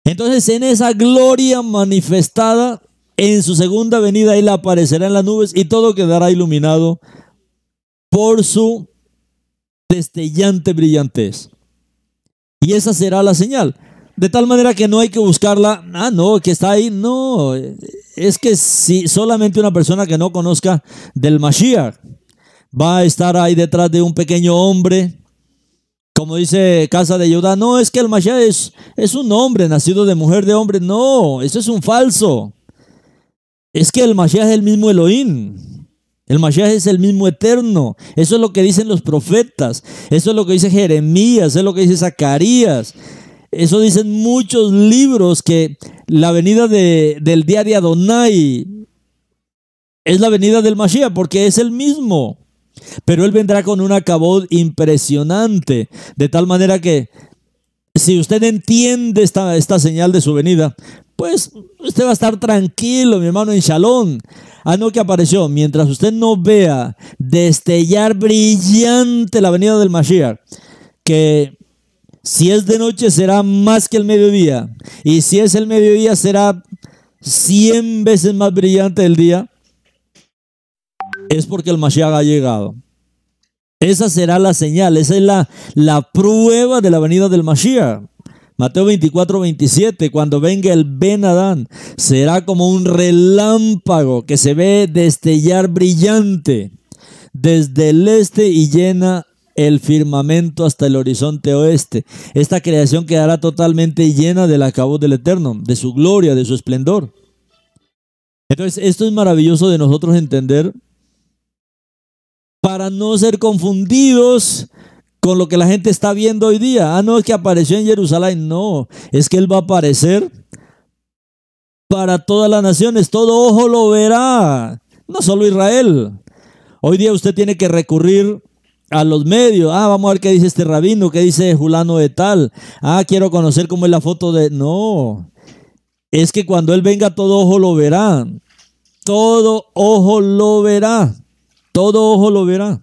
Entonces, en esa gloria manifestada, en su segunda venida, Él aparecerá en las nubes y todo quedará iluminado por su destellante brillantez. Y esa será la señal. De tal manera que no hay que buscarla. Ah, no, que está ahí. No, es que si solamente una persona que no conozca del Mashiach va a estar ahí detrás de un pequeño hombre, como dice Casa de Judá, no, es que el Mashiach es un hombre nacido de mujer de hombre. No, eso es un falso. Es que el Mashiach es el mismo Elohim. El Mashiach es el mismo eterno. Eso es lo que dicen los profetas. Eso es lo que dice Jeremías. Eso es lo que dice Zacarías. Eso dicen muchos libros, que la venida del día de Adonai es la venida del Mashiach, porque es el mismo. Pero Él vendrá con un acabot impresionante, de tal manera que si usted entiende esta señal de su venida, pues usted va a estar tranquilo, mi hermano, en Shalom. Ah, no, que apareció. Mientras usted no vea destellar brillante la venida del Mashiach, que si es de noche será más que el mediodía, y si es el mediodía será 100 veces más brillante el día, es porque el Mashiach ha llegado. Esa será la señal, esa es la prueba de la venida del Mashiach. Mateo 24:27, cuando venga el Ben Adán, será como un relámpago que se ve destellar brillante desde el este y llena el firmamento hasta el horizonte oeste. Esta creación quedará totalmente llena del acabot del Eterno, de su gloria, de su esplendor. Entonces, esto es maravilloso de nosotros entender para no ser confundidos con lo que la gente está viendo hoy día. No es que apareció en Jerusalén, no, es que Él va a aparecer para todas las naciones, todo ojo lo verá, no solo Israel. Hoy día usted tiene que recurrir a los medios. Vamos a ver qué dice este rabino, qué dice fulano de tal. Quiero conocer cómo es la foto de... No, es que cuando Él venga todo ojo lo verá. Todo ojo lo verá. Todo ojo lo verá.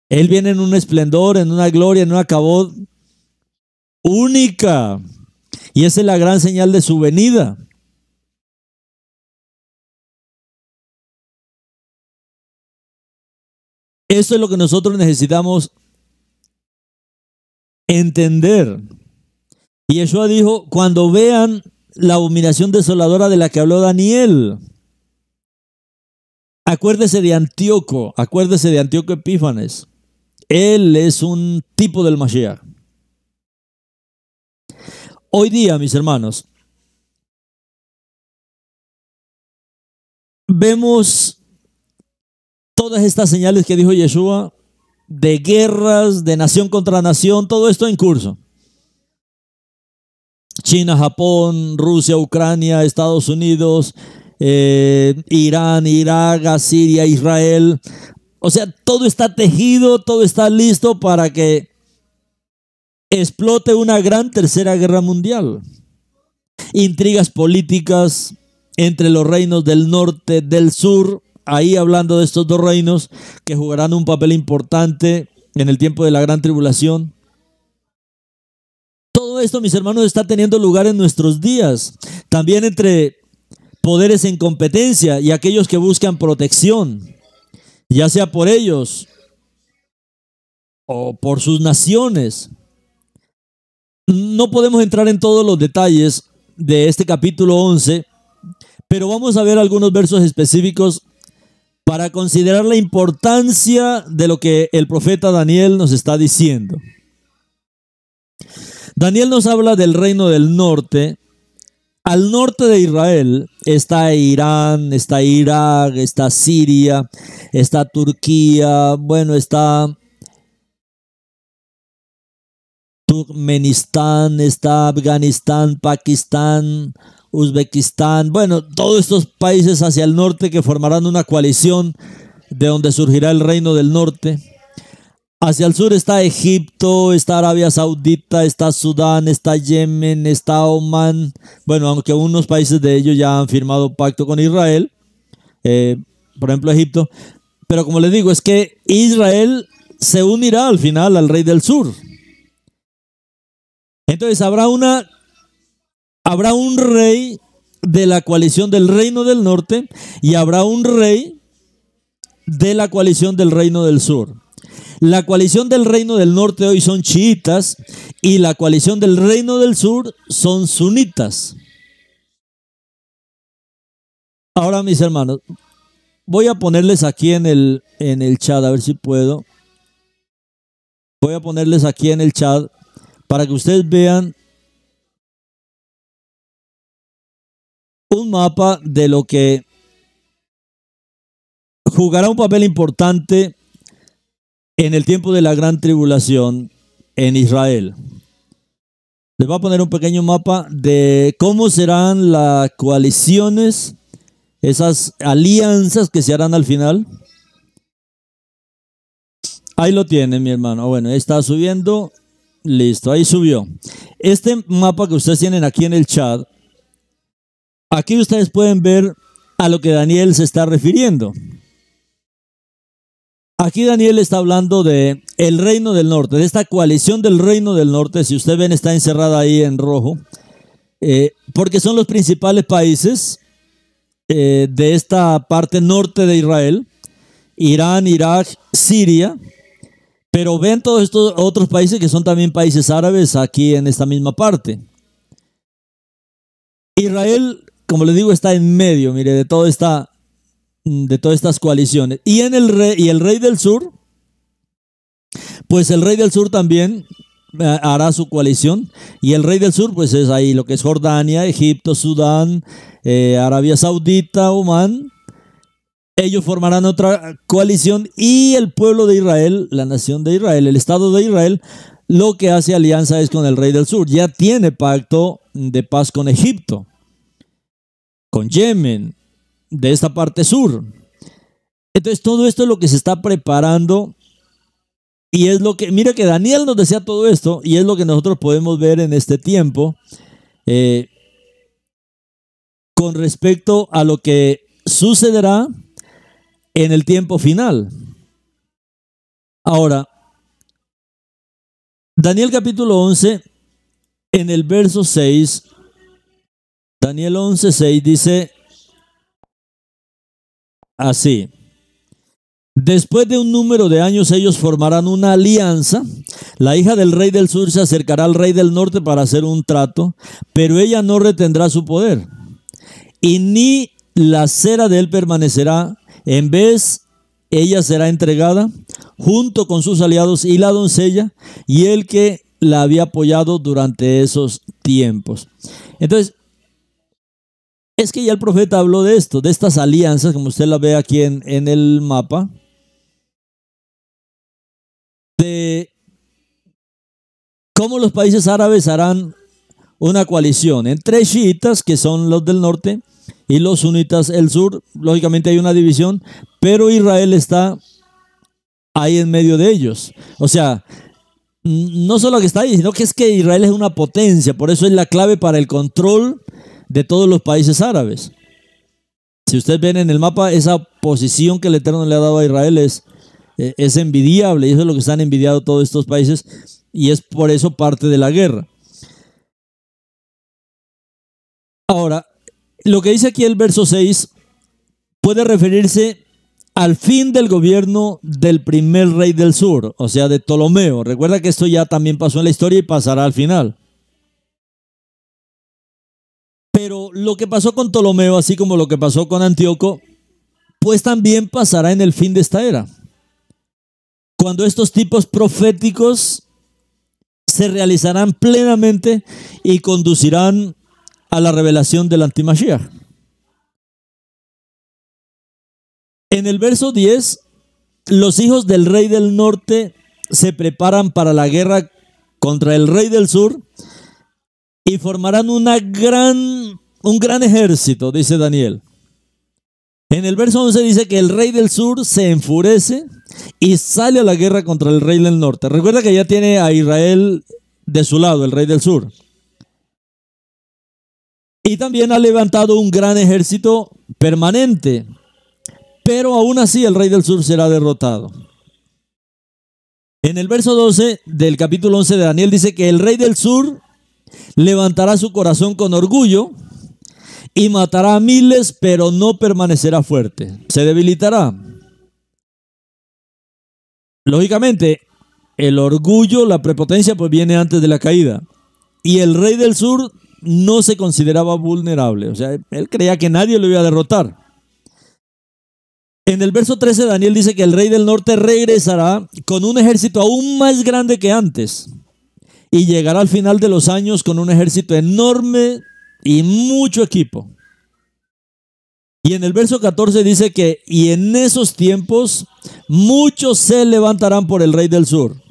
Él viene en un esplendor, en una gloria, en una cabod única. Y esa es la gran señal de su venida. Eso es lo que nosotros necesitamos entender. Y Yeshua dijo, cuando vean la abominación desoladora de la que habló Daniel, acuérdese de Antíoco Epífanes. Él es un tipo del Mashiach. Hoy día, mis hermanos, vemos todas estas señales que dijo Yeshua, de guerras, de nación contra nación, todo esto en curso. China, Japón, Rusia, Ucrania, Estados Unidos, Irán, Irak, Siria, Israel. O sea, todo está tejido, todo está listo para que explote una gran tercera guerra mundial. Intrigas políticas entre los reinos del norte, del sur, ahí hablando de estos dos reinos que jugarán un papel importante en el tiempo de la gran tribulación. Todo esto, mis hermanos, está teniendo lugar en nuestros días. También entre poderes en competencia y aquellos que buscan protección, ya sea por ellos o por sus naciones. No podemos entrar en todos los detalles de este capítulo 11, pero vamos a ver algunos versos específicos para considerar la importancia de lo que el profeta Daniel nos está diciendo. Daniel nos habla del reino del norte. Al norte de Israel está Irán, está Irak, está Siria, está Turquía, está Turkmenistán, está Afganistán, Pakistán, Uzbekistán, todos estos países hacia el norte que formarán una coalición de donde surgirá el reino del norte. Hacia el sur está Egipto, está Arabia Saudita, está Sudán, está Yemen, está Omán. Aunque unos países de ellos ya han firmado pacto con Israel, por ejemplo Egipto. Pero como les digo, es que Israel se unirá al final al rey del sur. Entonces habrá un rey de la coalición del reino del norte y habrá un rey de la coalición del reino del sur. La coalición del reino del norte hoy son chiitas y la coalición del reino del sur son sunitas. Ahora, mis hermanos, voy a ponerles aquí en el chat, a ver si puedo. Voy a ponerles aquí en el chat para que ustedes vean un mapa de lo que jugará un papel importante en el tiempo de la gran tribulación en Israel. Les voy a poner un pequeño mapa de cómo serán las coaliciones, esas alianzas que se harán al final. Ahí lo tienen, mi hermano. Está subiendo. Listo, ahí subió. Este mapa que ustedes tienen aquí en el chat, aquí ustedes pueden ver a lo que Daniel se está refiriendo. Aquí Daniel está hablando de el reino del norte, de esta coalición del reino del norte. Si ustedes ven, está encerrada ahí en rojo, porque son los principales países de esta parte norte de Israel: Irán, Irak, Siria. Pero ven todos estos otros países que son también países árabes aquí en esta misma parte. Israel, como les digo, está en medio, mire, de todas estas coaliciones. Y el rey del sur, pues el rey del sur también hará su coalición, y el rey del sur pues es ahí lo que es Jordania, Egipto, Sudán, Arabia Saudita, Omán. Ellos formarán otra coalición, y el pueblo de Israel, la nación de Israel, el Estado de Israel, lo que hace alianza es con el rey del sur. Ya tiene pacto de paz con Egipto, con Yemen, de esta parte sur. Entonces todo esto es lo que se está preparando, y es lo que, mira que Daniel nos decía todo esto, y es lo que nosotros podemos ver en este tiempo con respecto a lo que sucederá en el tiempo final. Ahora, Daniel capítulo 11, en el verso 6, Daniel 11, 6 dice así: después de un número de años ellos formarán una alianza. La hija del rey del sur se acercará al rey del norte para hacer un trato, pero ella no retendrá su poder, y ni la cera de él permanecerá. En vez, ella será entregada junto con sus aliados y la doncella y el que la había apoyado durante esos tiempos. Entonces, es que ya el profeta habló de esto, de estas alianzas, como usted la ve aquí en el mapa, de cómo los países árabes harán una coalición entre chiitas, que son los del norte, y los sunitas el sur. Lógicamente hay una división, pero Israel está ahí en medio de ellos. O sea, no solo que está ahí, sino que es que Israel es una potencia, por eso es la clave para el control de todos los países árabes. Si ustedes ven en el mapa, esa posición que el Eterno le ha dado a Israel es envidiable, y eso es lo que están envidiando todos estos países, y es por eso parte de la guerra. Ahora, lo que dice aquí el verso 6 puede referirse al fin del gobierno del primer rey del sur, o sea, de Ptolomeo. Recuerda que esto ya también pasó en la historia y pasará al final. Pero lo que pasó con Ptolomeo, así como lo que pasó con Antíoco, pues también pasará en el fin de esta era, cuando estos tipos proféticos se realizarán plenamente y conducirán a la revelación del Antimashiach. En el verso 10, los hijos del rey del norte se preparan para la guerra contra el rey del sur y formarán un gran ejército, dice Daniel. En el verso 11 dice que el rey del sur se enfurece y sale a la guerra contra el rey del norte. Recuerda que ya tiene a Israel de su lado, el rey del sur. Y también ha levantado un gran ejército permanente, pero aún así el rey del sur será derrotado. En el verso 12 del capítulo 11 de Daniel dice que el rey del sur levantará su corazón con orgullo y matará a miles, pero no permanecerá fuerte, se debilitará. Lógicamente, el orgullo, la prepotencia, pues viene antes de la caída. Y el rey del sur no se consideraba vulnerable, o sea, él creía que nadie lo iba a derrotar. En el verso 13 Daniel dice que el rey del norte regresará con un ejército aún más grande que antes y llegará al final de los años con un ejército enorme y mucho equipo. Y en el verso 14 dice que y en esos tiempos muchos se levantarán por el rey del sur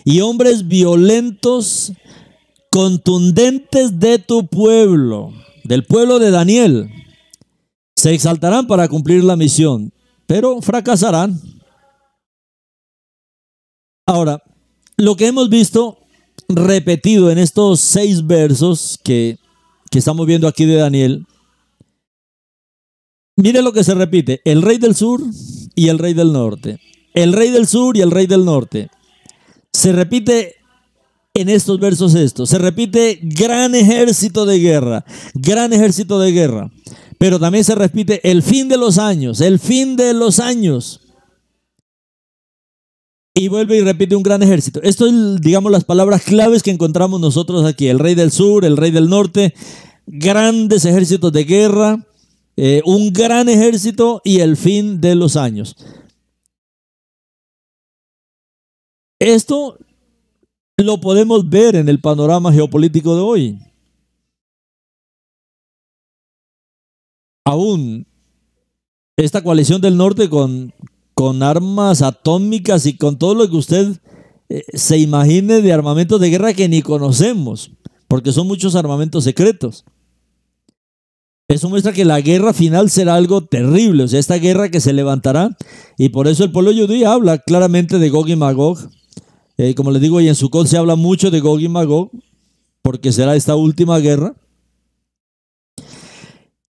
y hombres violentos, contundentes de tu pueblo, del pueblo de Daniel, se exaltarán para cumplir la misión, pero fracasarán. Ahora, lo que hemos visto repetido en estos 6 versos que estamos viendo aquí de Daniel, mire lo que se repite: el rey del sur y el rey del norte, el rey del sur y el rey del norte. Se repite en estos versos esto, se repite gran ejército de guerra, gran ejército de guerra, pero también se repite el fin de los años, el fin de los años. Y vuelve y repite un gran ejército. Esto es, digamos, las palabras claves que encontramos nosotros aquí: el rey del sur, el rey del norte, grandes ejércitos de guerra, un gran ejército y el fin de los años. Esto lo podemos ver en el panorama geopolítico de hoy. Aún esta coalición del norte con armas atómicas y con todo lo que usted se imagine de armamentos de guerra que ni conocemos, porque son muchos armamentos secretos. Eso muestra que la guerra final será algo terrible, o sea, esta guerra que se levantará, y por eso el pueblo judío habla claramente de Gog y Magog. Como les digo, y en Sukkot se habla mucho de Gog y Magog, porque será esta última guerra.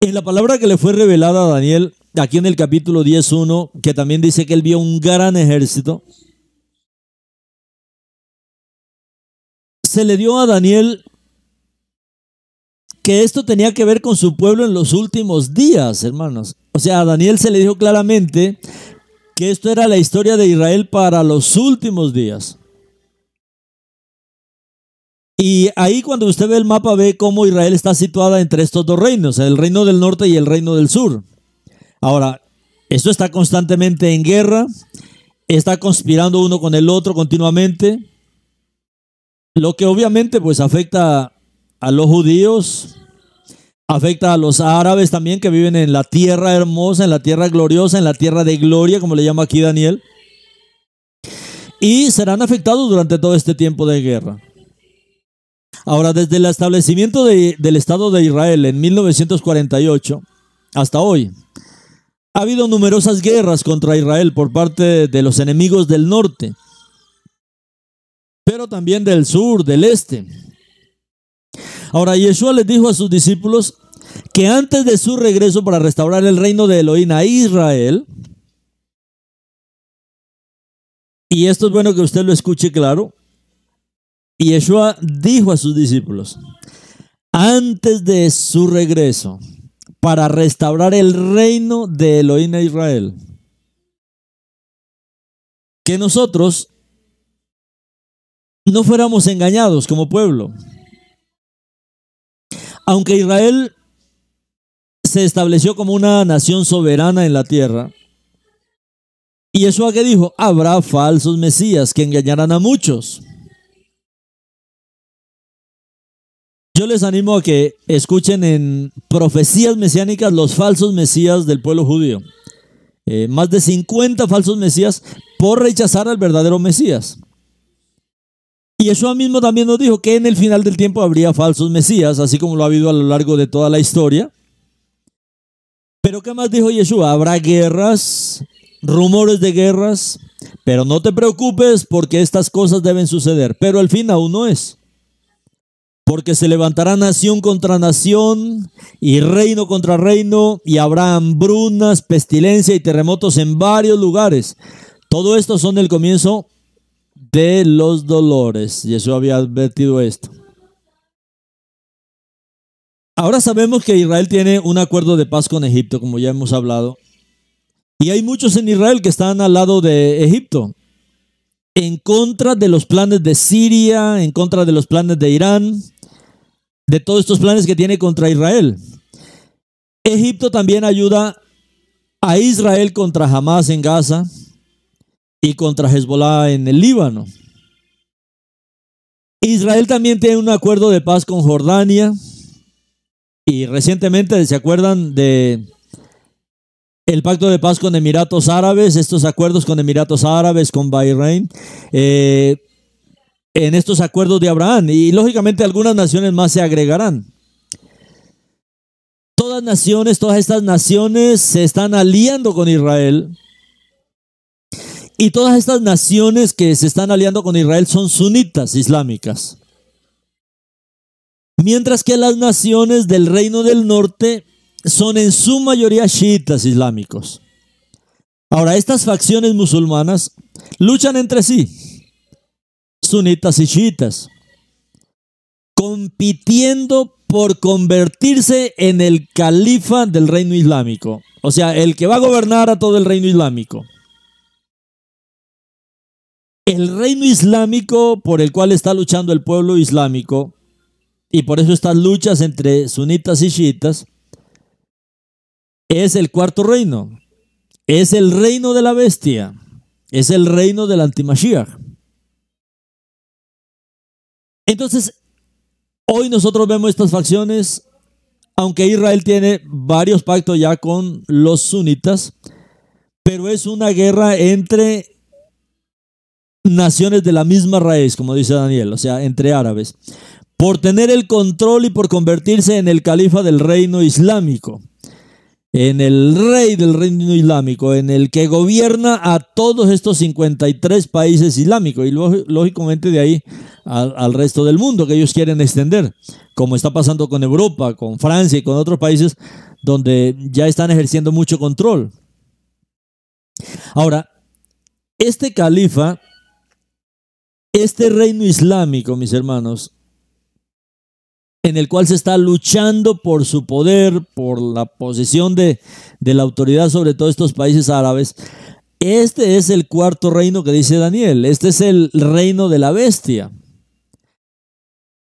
En la palabra que le fue revelada a Daniel, aquí en el capítulo 10:1, que también dice que él vio un gran ejército, se le dio a Daniel que esto tenía que ver con su pueblo en los últimos días, hermanos. O sea, a Daniel se le dijo claramente que esto era la historia de Israel para los últimos días. Y ahí cuando usted ve el mapa ve cómo Israel está situada entre estos dos reinos, el reino del norte y el reino del sur. Ahora, esto está constantemente en guerra, está conspirando uno con el otro continuamente, lo que obviamente pues afecta a los judíos, afecta a los árabes también que viven en la tierra hermosa, en la tierra gloriosa, en la tierra de gloria, como le llama aquí Daniel, y serán afectados durante todo este tiempo de guerra. Ahora, desde el establecimiento del Estado de Israel en 1948 hasta hoy, ha habido numerosas guerras contra Israel por parte de los enemigos del norte, pero también del sur, del este. Ahora, Yeshua les dijo a sus discípulos que antes de su regreso para restaurar el reino de Elohim a Israel, y esto es bueno que usted lo escuche claro, y Yeshua dijo a sus discípulos, antes de su regreso, para restaurar el reino de Elohim a Israel, que nosotros no fuéramos engañados como pueblo. Aunque Israel se estableció como una nación soberana en la tierra, y Yeshua que dijo, habrá falsos mesías que engañarán a muchos. Yo les animo a que escuchen en profecías mesiánicas los falsos mesías del pueblo judío. Más de 50 falsos mesías por rechazar al verdadero Mesías. Y Yeshua mismo también nos dijo que en el final del tiempo habría falsos mesías, así como lo ha habido a lo largo de toda la historia. Pero ¿qué más dijo Yeshua? Habrá guerras, rumores de guerras, pero no te preocupes porque estas cosas deben suceder. Pero el fin aún no es. Porque se levantará nación contra nación y reino contra reino y habrá hambrunas, pestilencia y terremotos en varios lugares. Todo esto son el comienzo de los dolores. Jesús había advertido esto. Ahora sabemos que Israel tiene un acuerdo de paz con Egipto, como ya hemos hablado. Y hay muchos en Israel que están al lado de Egipto, en contra de los planes de Siria, en contra de los planes de Irán, de todos estos planes que tiene contra Israel. Egipto también ayuda a Israel contra Hamás en Gaza y contra Hezbollah en el Líbano. Israel también tiene un acuerdo de paz con Jordania y recientemente, ¿se acuerdan de el pacto de paz con Emiratos Árabes? Estos acuerdos con Emiratos Árabes, con Bahrein, en estos acuerdos de Abraham, y lógicamente algunas naciones más se agregarán. Todas estas naciones se están aliando con Israel, y todas estas naciones que se están aliando con Israel son sunitas islámicas, mientras que las naciones del reino del norte son en su mayoría chiitas islámicos. Ahora, estas facciones musulmanas luchan entre sí, sunitas y chiitas, compitiendo por convertirse en el califa del reino islámico, o sea, el que va a gobernar a todo el reino islámico. El reino islámico por el cual está luchando el pueblo islámico, y por eso estas luchas entre sunitas y chiitas, es el cuarto reino, es el reino de la bestia, es el reino del antimashiach. Entonces, hoy nosotros vemos estas facciones, aunque Israel tiene varios pactos ya con los sunitas, pero es una guerra entre naciones de la misma raíz, como dice Daniel, o sea, entre árabes, por tener el control y por convertirse en el califa del reino islámico, en el rey del reino islámico, en el que gobierna a todos estos 53 países islámicos y lógicamente de ahí al resto del mundo que ellos quieren extender, como está pasando con Europa, con Francia y con otros países donde ya están ejerciendo mucho control. Ahora, este califa, este reino islámico, mis hermanos, en el cual se está luchando por su poder, por la posesión de la autoridad sobre todos estos países árabes, este es el cuarto reino que dice Daniel, este es el reino de la bestia.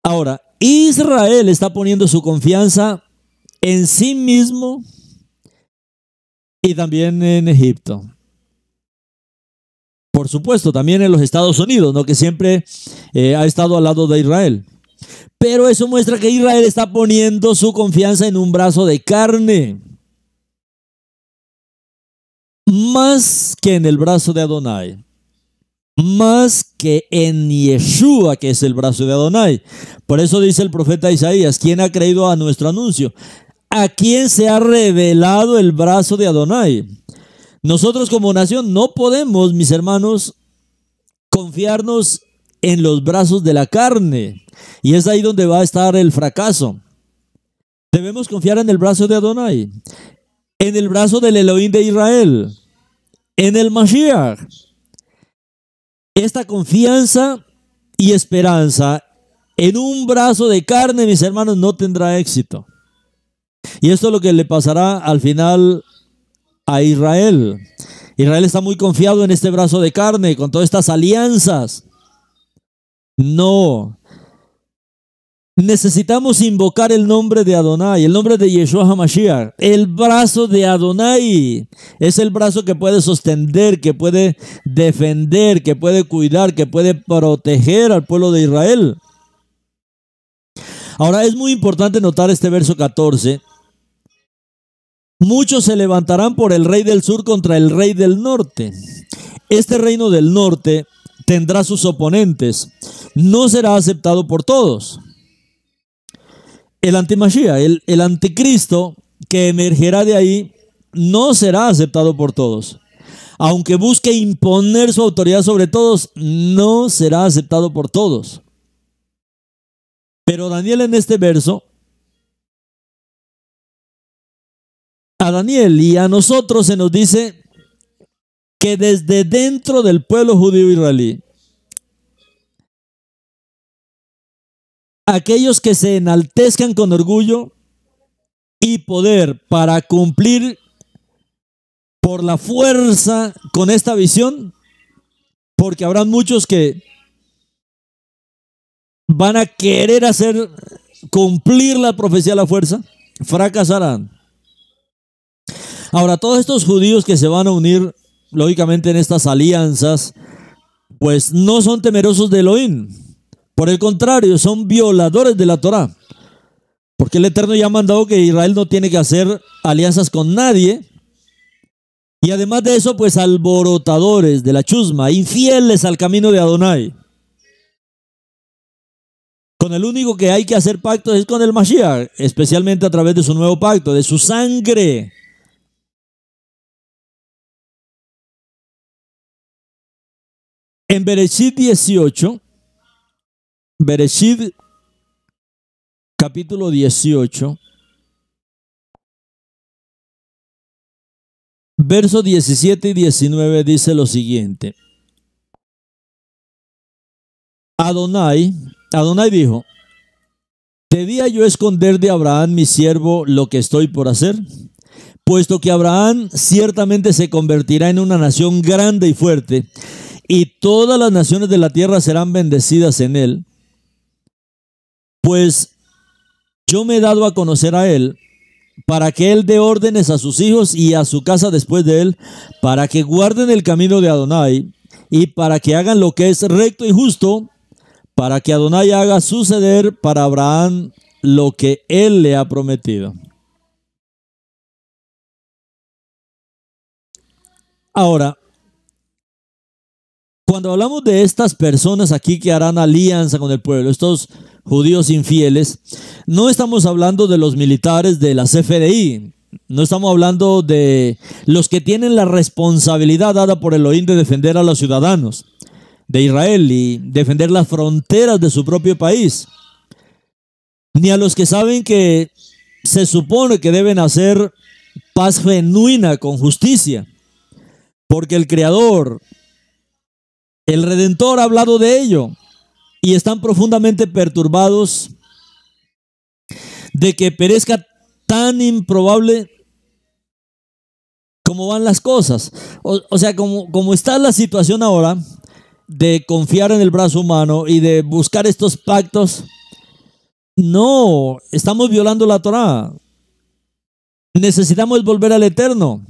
Ahora, Israel está poniendo su confianza en sí mismo y también en Egipto. Por supuesto, también en los Estados Unidos, ¿no? Que siempre ha estado al lado de Israel. Pero eso muestra que Israel está poniendo su confianza en un brazo de carne, más que en el brazo de Adonai, más que en Yeshua, que es el brazo de Adonai. Por eso dice el profeta Isaías: ¿quién ha creído a nuestro anuncio? ¿A quién se ha revelado el brazo de Adonai? Nosotros como nación no podemos, mis hermanos, confiarnos en los brazos de la carne, y es ahí donde va a estar el fracaso. Debemos confiar en el brazo de Adonai, en el brazo del Elohim de Israel, en el Mashiach. Esta confianza y esperanza en un brazo de carne, mis hermanos, no tendrá éxito. Y esto es lo que le pasará al final a Israel. Israel está muy confiado en este brazo de carne, con todas estas alianzas. No. Necesitamos invocar el nombre de Adonai, el nombre de Yeshua HaMashiach. El brazo de Adonai es el brazo que puede sostener, que puede defender, que puede cuidar, que puede proteger al pueblo de Israel. Ahora, es muy importante notar este verso 14. Muchos se levantarán por el rey del sur contra el rey del norte. Este reino del norte tendrá sus oponentes. No será aceptado por todos. El antimashiach, el anticristo que emergerá de ahí, no será aceptado por todos. Aunque busque imponer su autoridad sobre todos, no será aceptado por todos. Pero Daniel en este verso, a Daniel y a nosotros se nos dice que desde dentro del pueblo judío israelí, aquellos que se enaltezcan con orgullo y poder para cumplir por la fuerza con esta visión, porque habrán muchos que van a querer hacer cumplir la profecía a la fuerza, fracasarán. Ahora, todos estos judíos que se van a unir, lógicamente, en estas alianzas, pues no son temerosos de Elohim. Por el contrario, son violadores de la Torá. Porque el Eterno ya ha mandado que Israel no tiene que hacer alianzas con nadie. Y además de eso, pues alborotadores de la chusma, infieles al camino de Adonai. Con el único que hay que hacer pacto es con el Mashiach, especialmente a través de su nuevo pacto, de su sangre. En Bereshit 18, Bereshit capítulo 18, versos 17 y 19 dice lo siguiente. Adonai dijo: ¿debía yo esconder de Abraham mi siervo lo que estoy por hacer? Puesto que Abraham ciertamente se convertirá en una nación grande y fuerte, y todas las naciones de la tierra serán bendecidas en él. Pues yo me he dado a conocer a él, para que él dé órdenes a sus hijos y a su casa después de él, para que guarden el camino de Adonai, y para que hagan lo que es recto y justo, para que Adonai haga suceder para Abraham lo que él le ha prometido. Ahora, cuando hablamos de estas personas aquí que harán alianza con el pueblo, estos judíos infieles, no estamos hablando de los militares de la CFDI, no estamos hablando de los que tienen la responsabilidad dada por Elohim de defender a los ciudadanos de Israel y defender las fronteras de su propio país, ni a los que saben que se supone que deben hacer paz genuina con justicia, porque el Creador, el Redentor ha hablado de ello y están profundamente perturbados de que perezca tan improbable como van las cosas. O sea, como está la situación ahora de confiar en el brazo humano y de buscar estos pactos, no, estamos violando la Torá. Necesitamos volver al Eterno.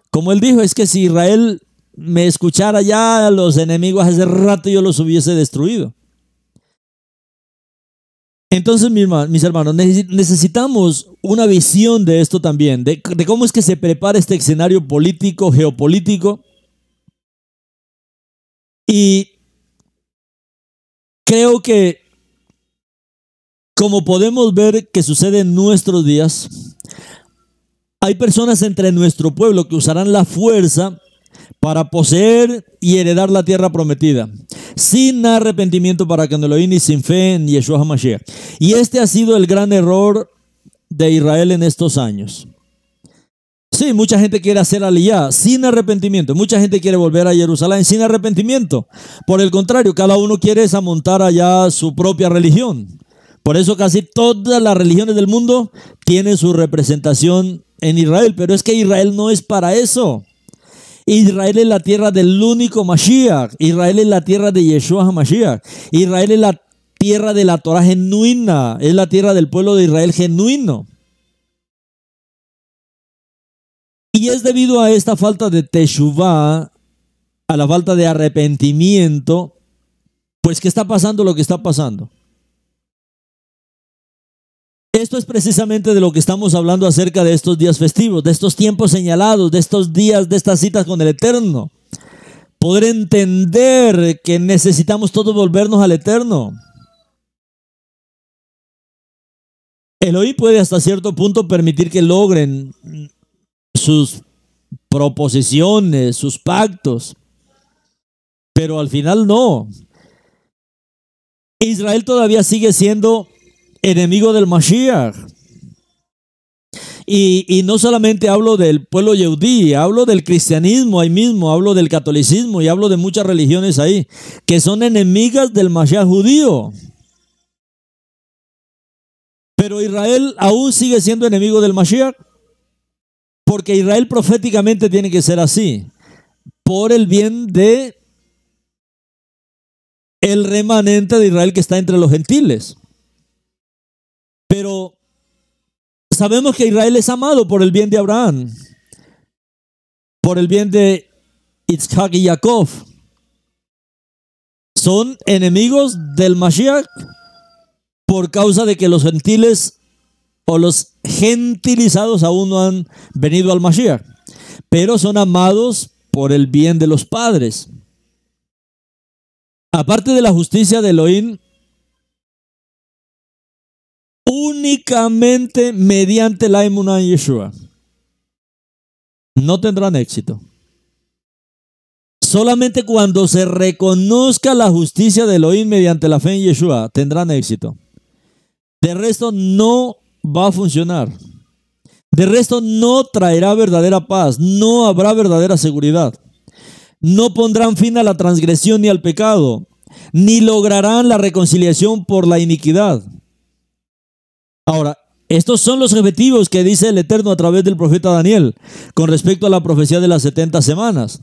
Como él dijo, es que si Israel me escuchara ya, los enemigos hace rato yo los hubiese destruido. Entonces, mis hermanos, necesitamos una visión de esto también, de cómo es que se prepara este escenario político, geopolítico. Y creo que, como podemos ver que sucede en nuestros días, hay personas entre nuestro pueblo que usarán la fuerza para poseer y heredar la tierra prometida, sin arrepentimiento para que no lo y sin fe en Yeshua HaMashiach. Y este ha sido el gran error de Israel en estos años. Sí, mucha gente quiere hacer aliyá sin arrepentimiento. Mucha gente quiere volver a Jerusalén sin arrepentimiento. Por el contrario, cada uno quiere montar allá su propia religión. Por eso casi todas las religiones del mundo tienen su representación en Israel. Pero es que Israel no es para eso. Israel es la tierra del único Mashiach. Israel es la tierra de Yeshua HaMashiach. Israel es la tierra de la Torah genuina. Es la tierra del pueblo de Israel genuino. Y es debido a esta falta de teshuvá, a la falta de arrepentimiento, pues que está pasando lo que está pasando. Esto es precisamente de lo que estamos hablando acerca de estos días festivos, de estos tiempos señalados, de estos días, de estas citas con el Eterno. Poder entender que necesitamos todos volvernos al Eterno. Elohim puede hasta cierto punto permitir que logren sus proposiciones, sus pactos, pero al final no. Israel todavía sigue siendo enemigo del Mashiach. Y no solamente hablo del pueblo yehudí, hablo del cristianismo ahí mismo, hablo del catolicismo y hablo de muchas religiones ahí, que son enemigas del Mashiach judío. Pero Israel aún sigue siendo enemigo del Mashiach, porque Israel proféticamente tiene que ser así, por el bien de el remanente de Israel que está entre los gentiles. Pero sabemos que Israel es amado por el bien de Abraham, por el bien de Isaac y Jacob. Son enemigos del Mashiach por causa de que los gentiles o los gentilizados aún no han venido al Mashiach, pero son amados por el bien de los padres. Aparte de la justicia de Elohim, únicamente mediante la emuná en Yeshua no tendrán éxito. Solamente cuando se reconozca la justicia de Elohim mediante la fe en Yeshua tendrán éxito. De resto no va a funcionar. De resto no traerá verdadera paz, no habrá verdadera seguridad. No pondrán fin a la transgresión ni al pecado, ni lograrán la reconciliación por la iniquidad. Ahora, estos son los objetivos que dice el Eterno a través del profeta Daniel con respecto a la profecía de las 70 semanas.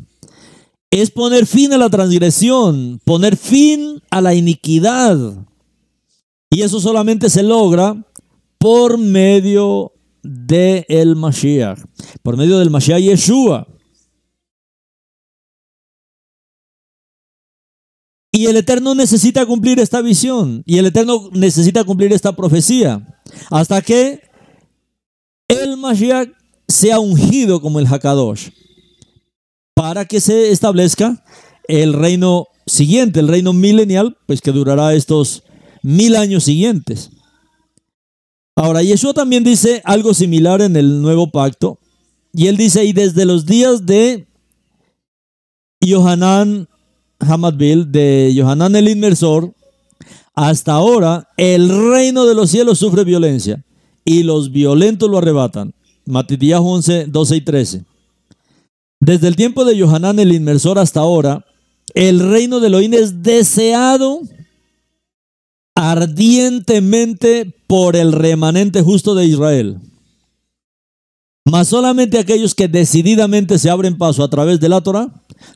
Es poner fin a la transgresión, poner fin a la iniquidad. Y eso solamente se logra por medio del Mashiach, por medio del Mashiach Yeshua. Y el Eterno necesita cumplir esta visión. Y el Eterno necesita cumplir esta profecía. Hasta que el Mashiach sea ungido como el Hakadosh. Para que se establezca el reino siguiente, el reino milenial, pues que durará estos 1000 años siguientes. Ahora, Yeshua también dice algo similar en el nuevo pacto. Y él dice, y desde los días de Yohanan Hamadbil, de Yohanan el Inmersor, hasta ahora el reino de los cielos sufre violencia y los violentos lo arrebatan. Matitiyahu 11, 12 y 13. Desde el tiempo de Yohanan el Inmersor hasta ahora, el reino de Elohim es deseado ardientemente por el remanente justo de Israel. Mas solamente aquellos que decididamente se abren paso a través de la Torah,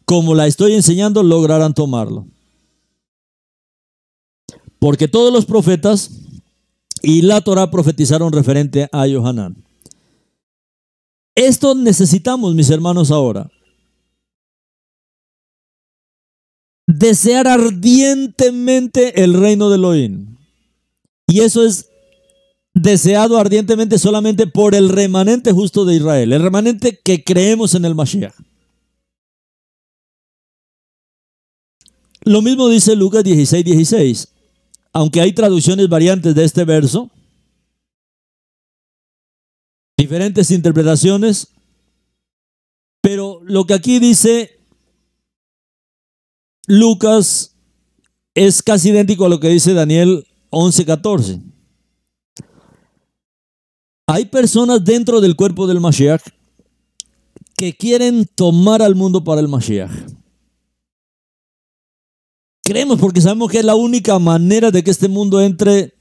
como la estoy enseñando, lograrán tomarlo. Porque todos los profetas y la Torah profetizaron referente a Yohanan. Esto necesitamos, mis hermanos, ahora. Desear ardientemente el reino de Elohim. Y eso es deseado ardientemente solamente por el remanente justo de Israel, el remanente que creemos en el Mashiach. Lo mismo dice Lucas 16, 16. Aunque hay traducciones variantes de este verso, diferentes interpretaciones, pero lo que aquí dice Lucas es casi idéntico a lo que dice Daniel 11, 14. Hay personas dentro del cuerpo del Mashiach que quieren tomar al mundo para el Mashiach. Creemos porque sabemos que es la única manera de que este mundo entre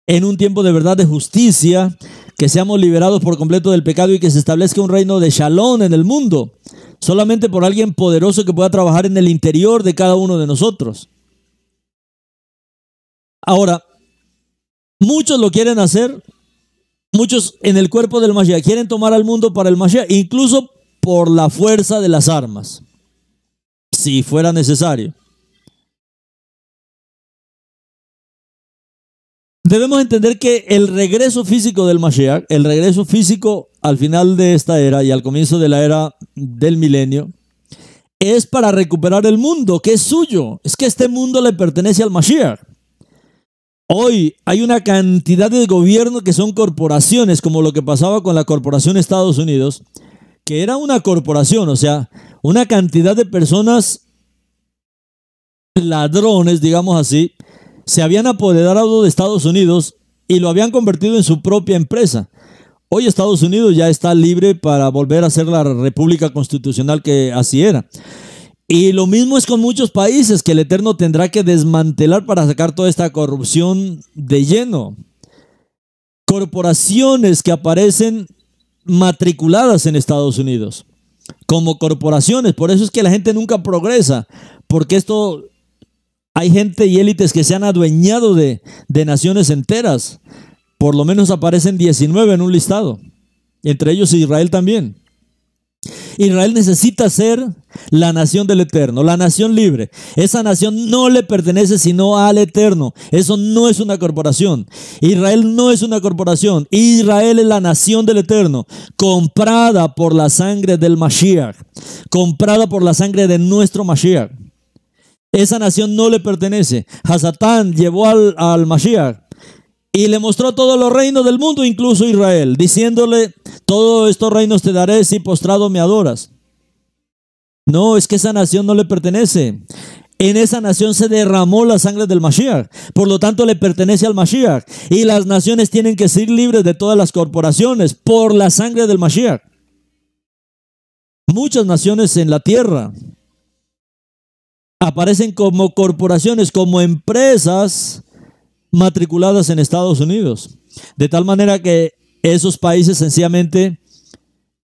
en un tiempo de verdad de justicia, que seamos liberados por completo del pecado y que se establezca un reino de Shalom en el mundo, solamente por alguien poderoso que pueda trabajar en el interior de cada uno de nosotros. Ahora, muchos lo quieren hacer, muchos en el cuerpo del Mashiach quieren tomar al mundo para el Mashiach, incluso por la fuerza de las armas, si fuera necesario. Debemos entender que el regreso físico del Mashiach, el regreso físico al final de esta era y al comienzo de la era del milenio, es para recuperar el mundo que es suyo. Es que este mundo le pertenece al Mashiach. Hoy hay una cantidad de gobiernos que son corporaciones, como lo que pasaba con la corporación Estados Unidos, que era una corporación, o sea, una cantidad de personas ladrones, digamos así, se habían apoderado de Estados Unidos y lo habían convertido en su propia empresa. Hoy Estados Unidos ya está libre para volver a ser la república constitucional que así era. Y lo mismo es con muchos países que el Eterno tendrá que desmantelar para sacar toda esta corrupción de lleno. Corporaciones que aparecen matriculadas en Estados Unidos como corporaciones. Por eso es que la gente nunca progresa, porque esto... Hay gente y élites que se han adueñado de naciones enteras. Por lo menos aparecen 19 en un listado. Entre ellos Israel también. Israel necesita ser la nación del Eterno, la nación libre. Esa nación no le pertenece sino al Eterno. Eso no es una corporación. Israel no es una corporación. Israel es la nación del Eterno, comprada por la sangre del Mashiach, comprada por la sangre de nuestro Mashiach. Esa nación no le pertenece. Hasatán llevó al Mashiach y le mostró todos los reinos del mundo, incluso Israel, diciéndole, todos estos reinos te daré si postrado me adoras. No, es que esa nación no le pertenece. En esa nación se derramó la sangre del Mashiach, por lo tanto le pertenece al Mashiach. Y las naciones tienen que ser libres de todas las corporaciones por la sangre del Mashiach. Muchas naciones en la tierra aparecen como corporaciones, como empresas matriculadas en Estados Unidos. De tal manera que esos países sencillamente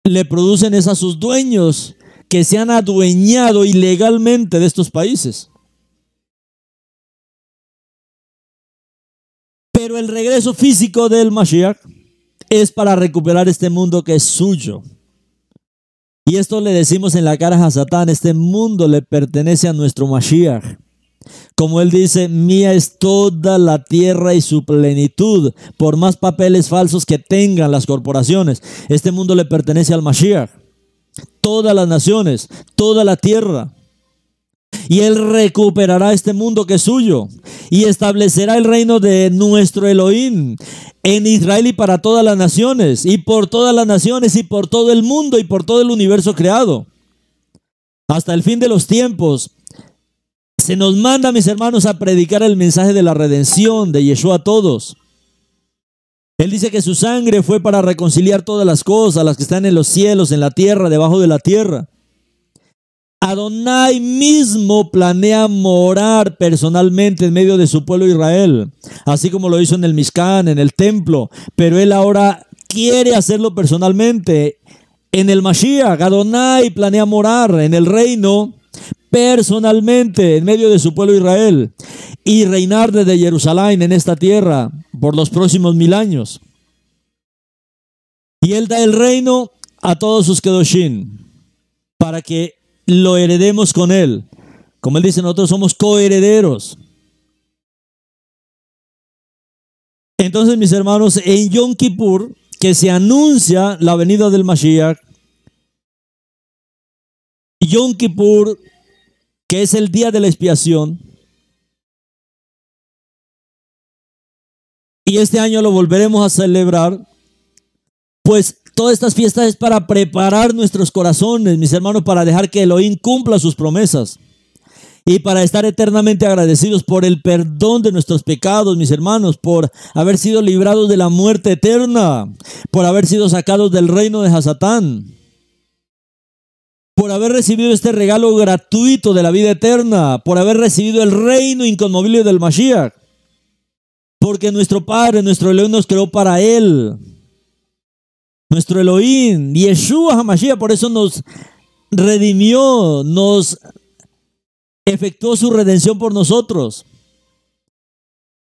le producen a sus dueños que se han adueñado ilegalmente de estos países. Pero el regreso físico del Mashiach es para recuperar este mundo que es suyo. Y esto le decimos en la cara a Satán: este mundo le pertenece a nuestro Mashiach. Como él dice, mía es toda la tierra y su plenitud, por más papeles falsos que tengan las corporaciones. Este mundo le pertenece al Mashiach. Todas las naciones, toda la tierra. Y él recuperará este mundo que es suyo y establecerá el reino de nuestro Elohim en Israel y para todas las naciones, y por todas las naciones, y por todo el mundo, y por todo el universo creado. Hasta el fin de los tiempos, se nos manda, mis hermanos, a predicar el mensaje de la redención de Yeshua a todos. Él dice que su sangre fue para reconciliar todas las cosas, las que están en los cielos, en la tierra, debajo de la tierra. Adonai mismo planea morar personalmente en medio de su pueblo Israel, así como lo hizo en el Mishkan, en el templo, pero él ahora quiere hacerlo personalmente en el Mashiach. Adonai planea morar en el reino personalmente en medio de su pueblo Israel y reinar desde Jerusalén en esta tierra por los próximos 1000 años. Y él da el reino a todos sus kedoshim para que lo heredemos con él. Como él dice, nosotros somos coherederos. Entonces, mis hermanos, en Yom Kippur, que se anuncia la venida del Mashiach, Yom Kippur, que es el día de la expiación, y este año lo volveremos a celebrar, pues todas estas fiestas es para preparar nuestros corazones, mis hermanos, para dejar que Elohim cumpla sus promesas y para estar eternamente agradecidos por el perdón de nuestros pecados, mis hermanos, por haber sido librados de la muerte eterna, por haber sido sacados del reino de Hasatán, por haber recibido este regalo gratuito de la vida eterna, por haber recibido el reino inconmovible del Mashiach, porque nuestro Padre, nuestro Elohim nos creó para Él. Nuestro Elohim, Yeshua HaMashiach, por eso nos redimió, nos efectuó su redención por nosotros.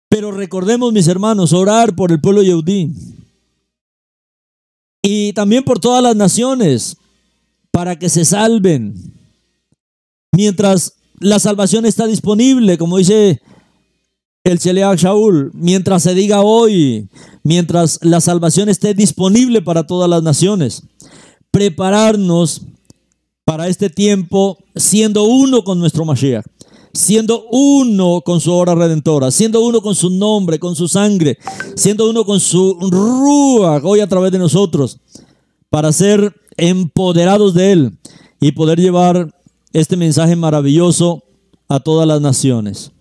Pero recordemos, mis hermanos, orar por el pueblo Yehudí y también por todas las naciones para que se salven. Mientras la salvación está disponible, como dice el Sheleach Shaul, mientras se diga hoy, mientras la salvación esté disponible para todas las naciones, prepararnos para este tiempo siendo uno con nuestro Mashiach, siendo uno con su obra redentora, siendo uno con su nombre, con su sangre, siendo uno con su Ruach hoy a través de nosotros, para ser empoderados de Él y poder llevar este mensaje maravilloso a todas las naciones.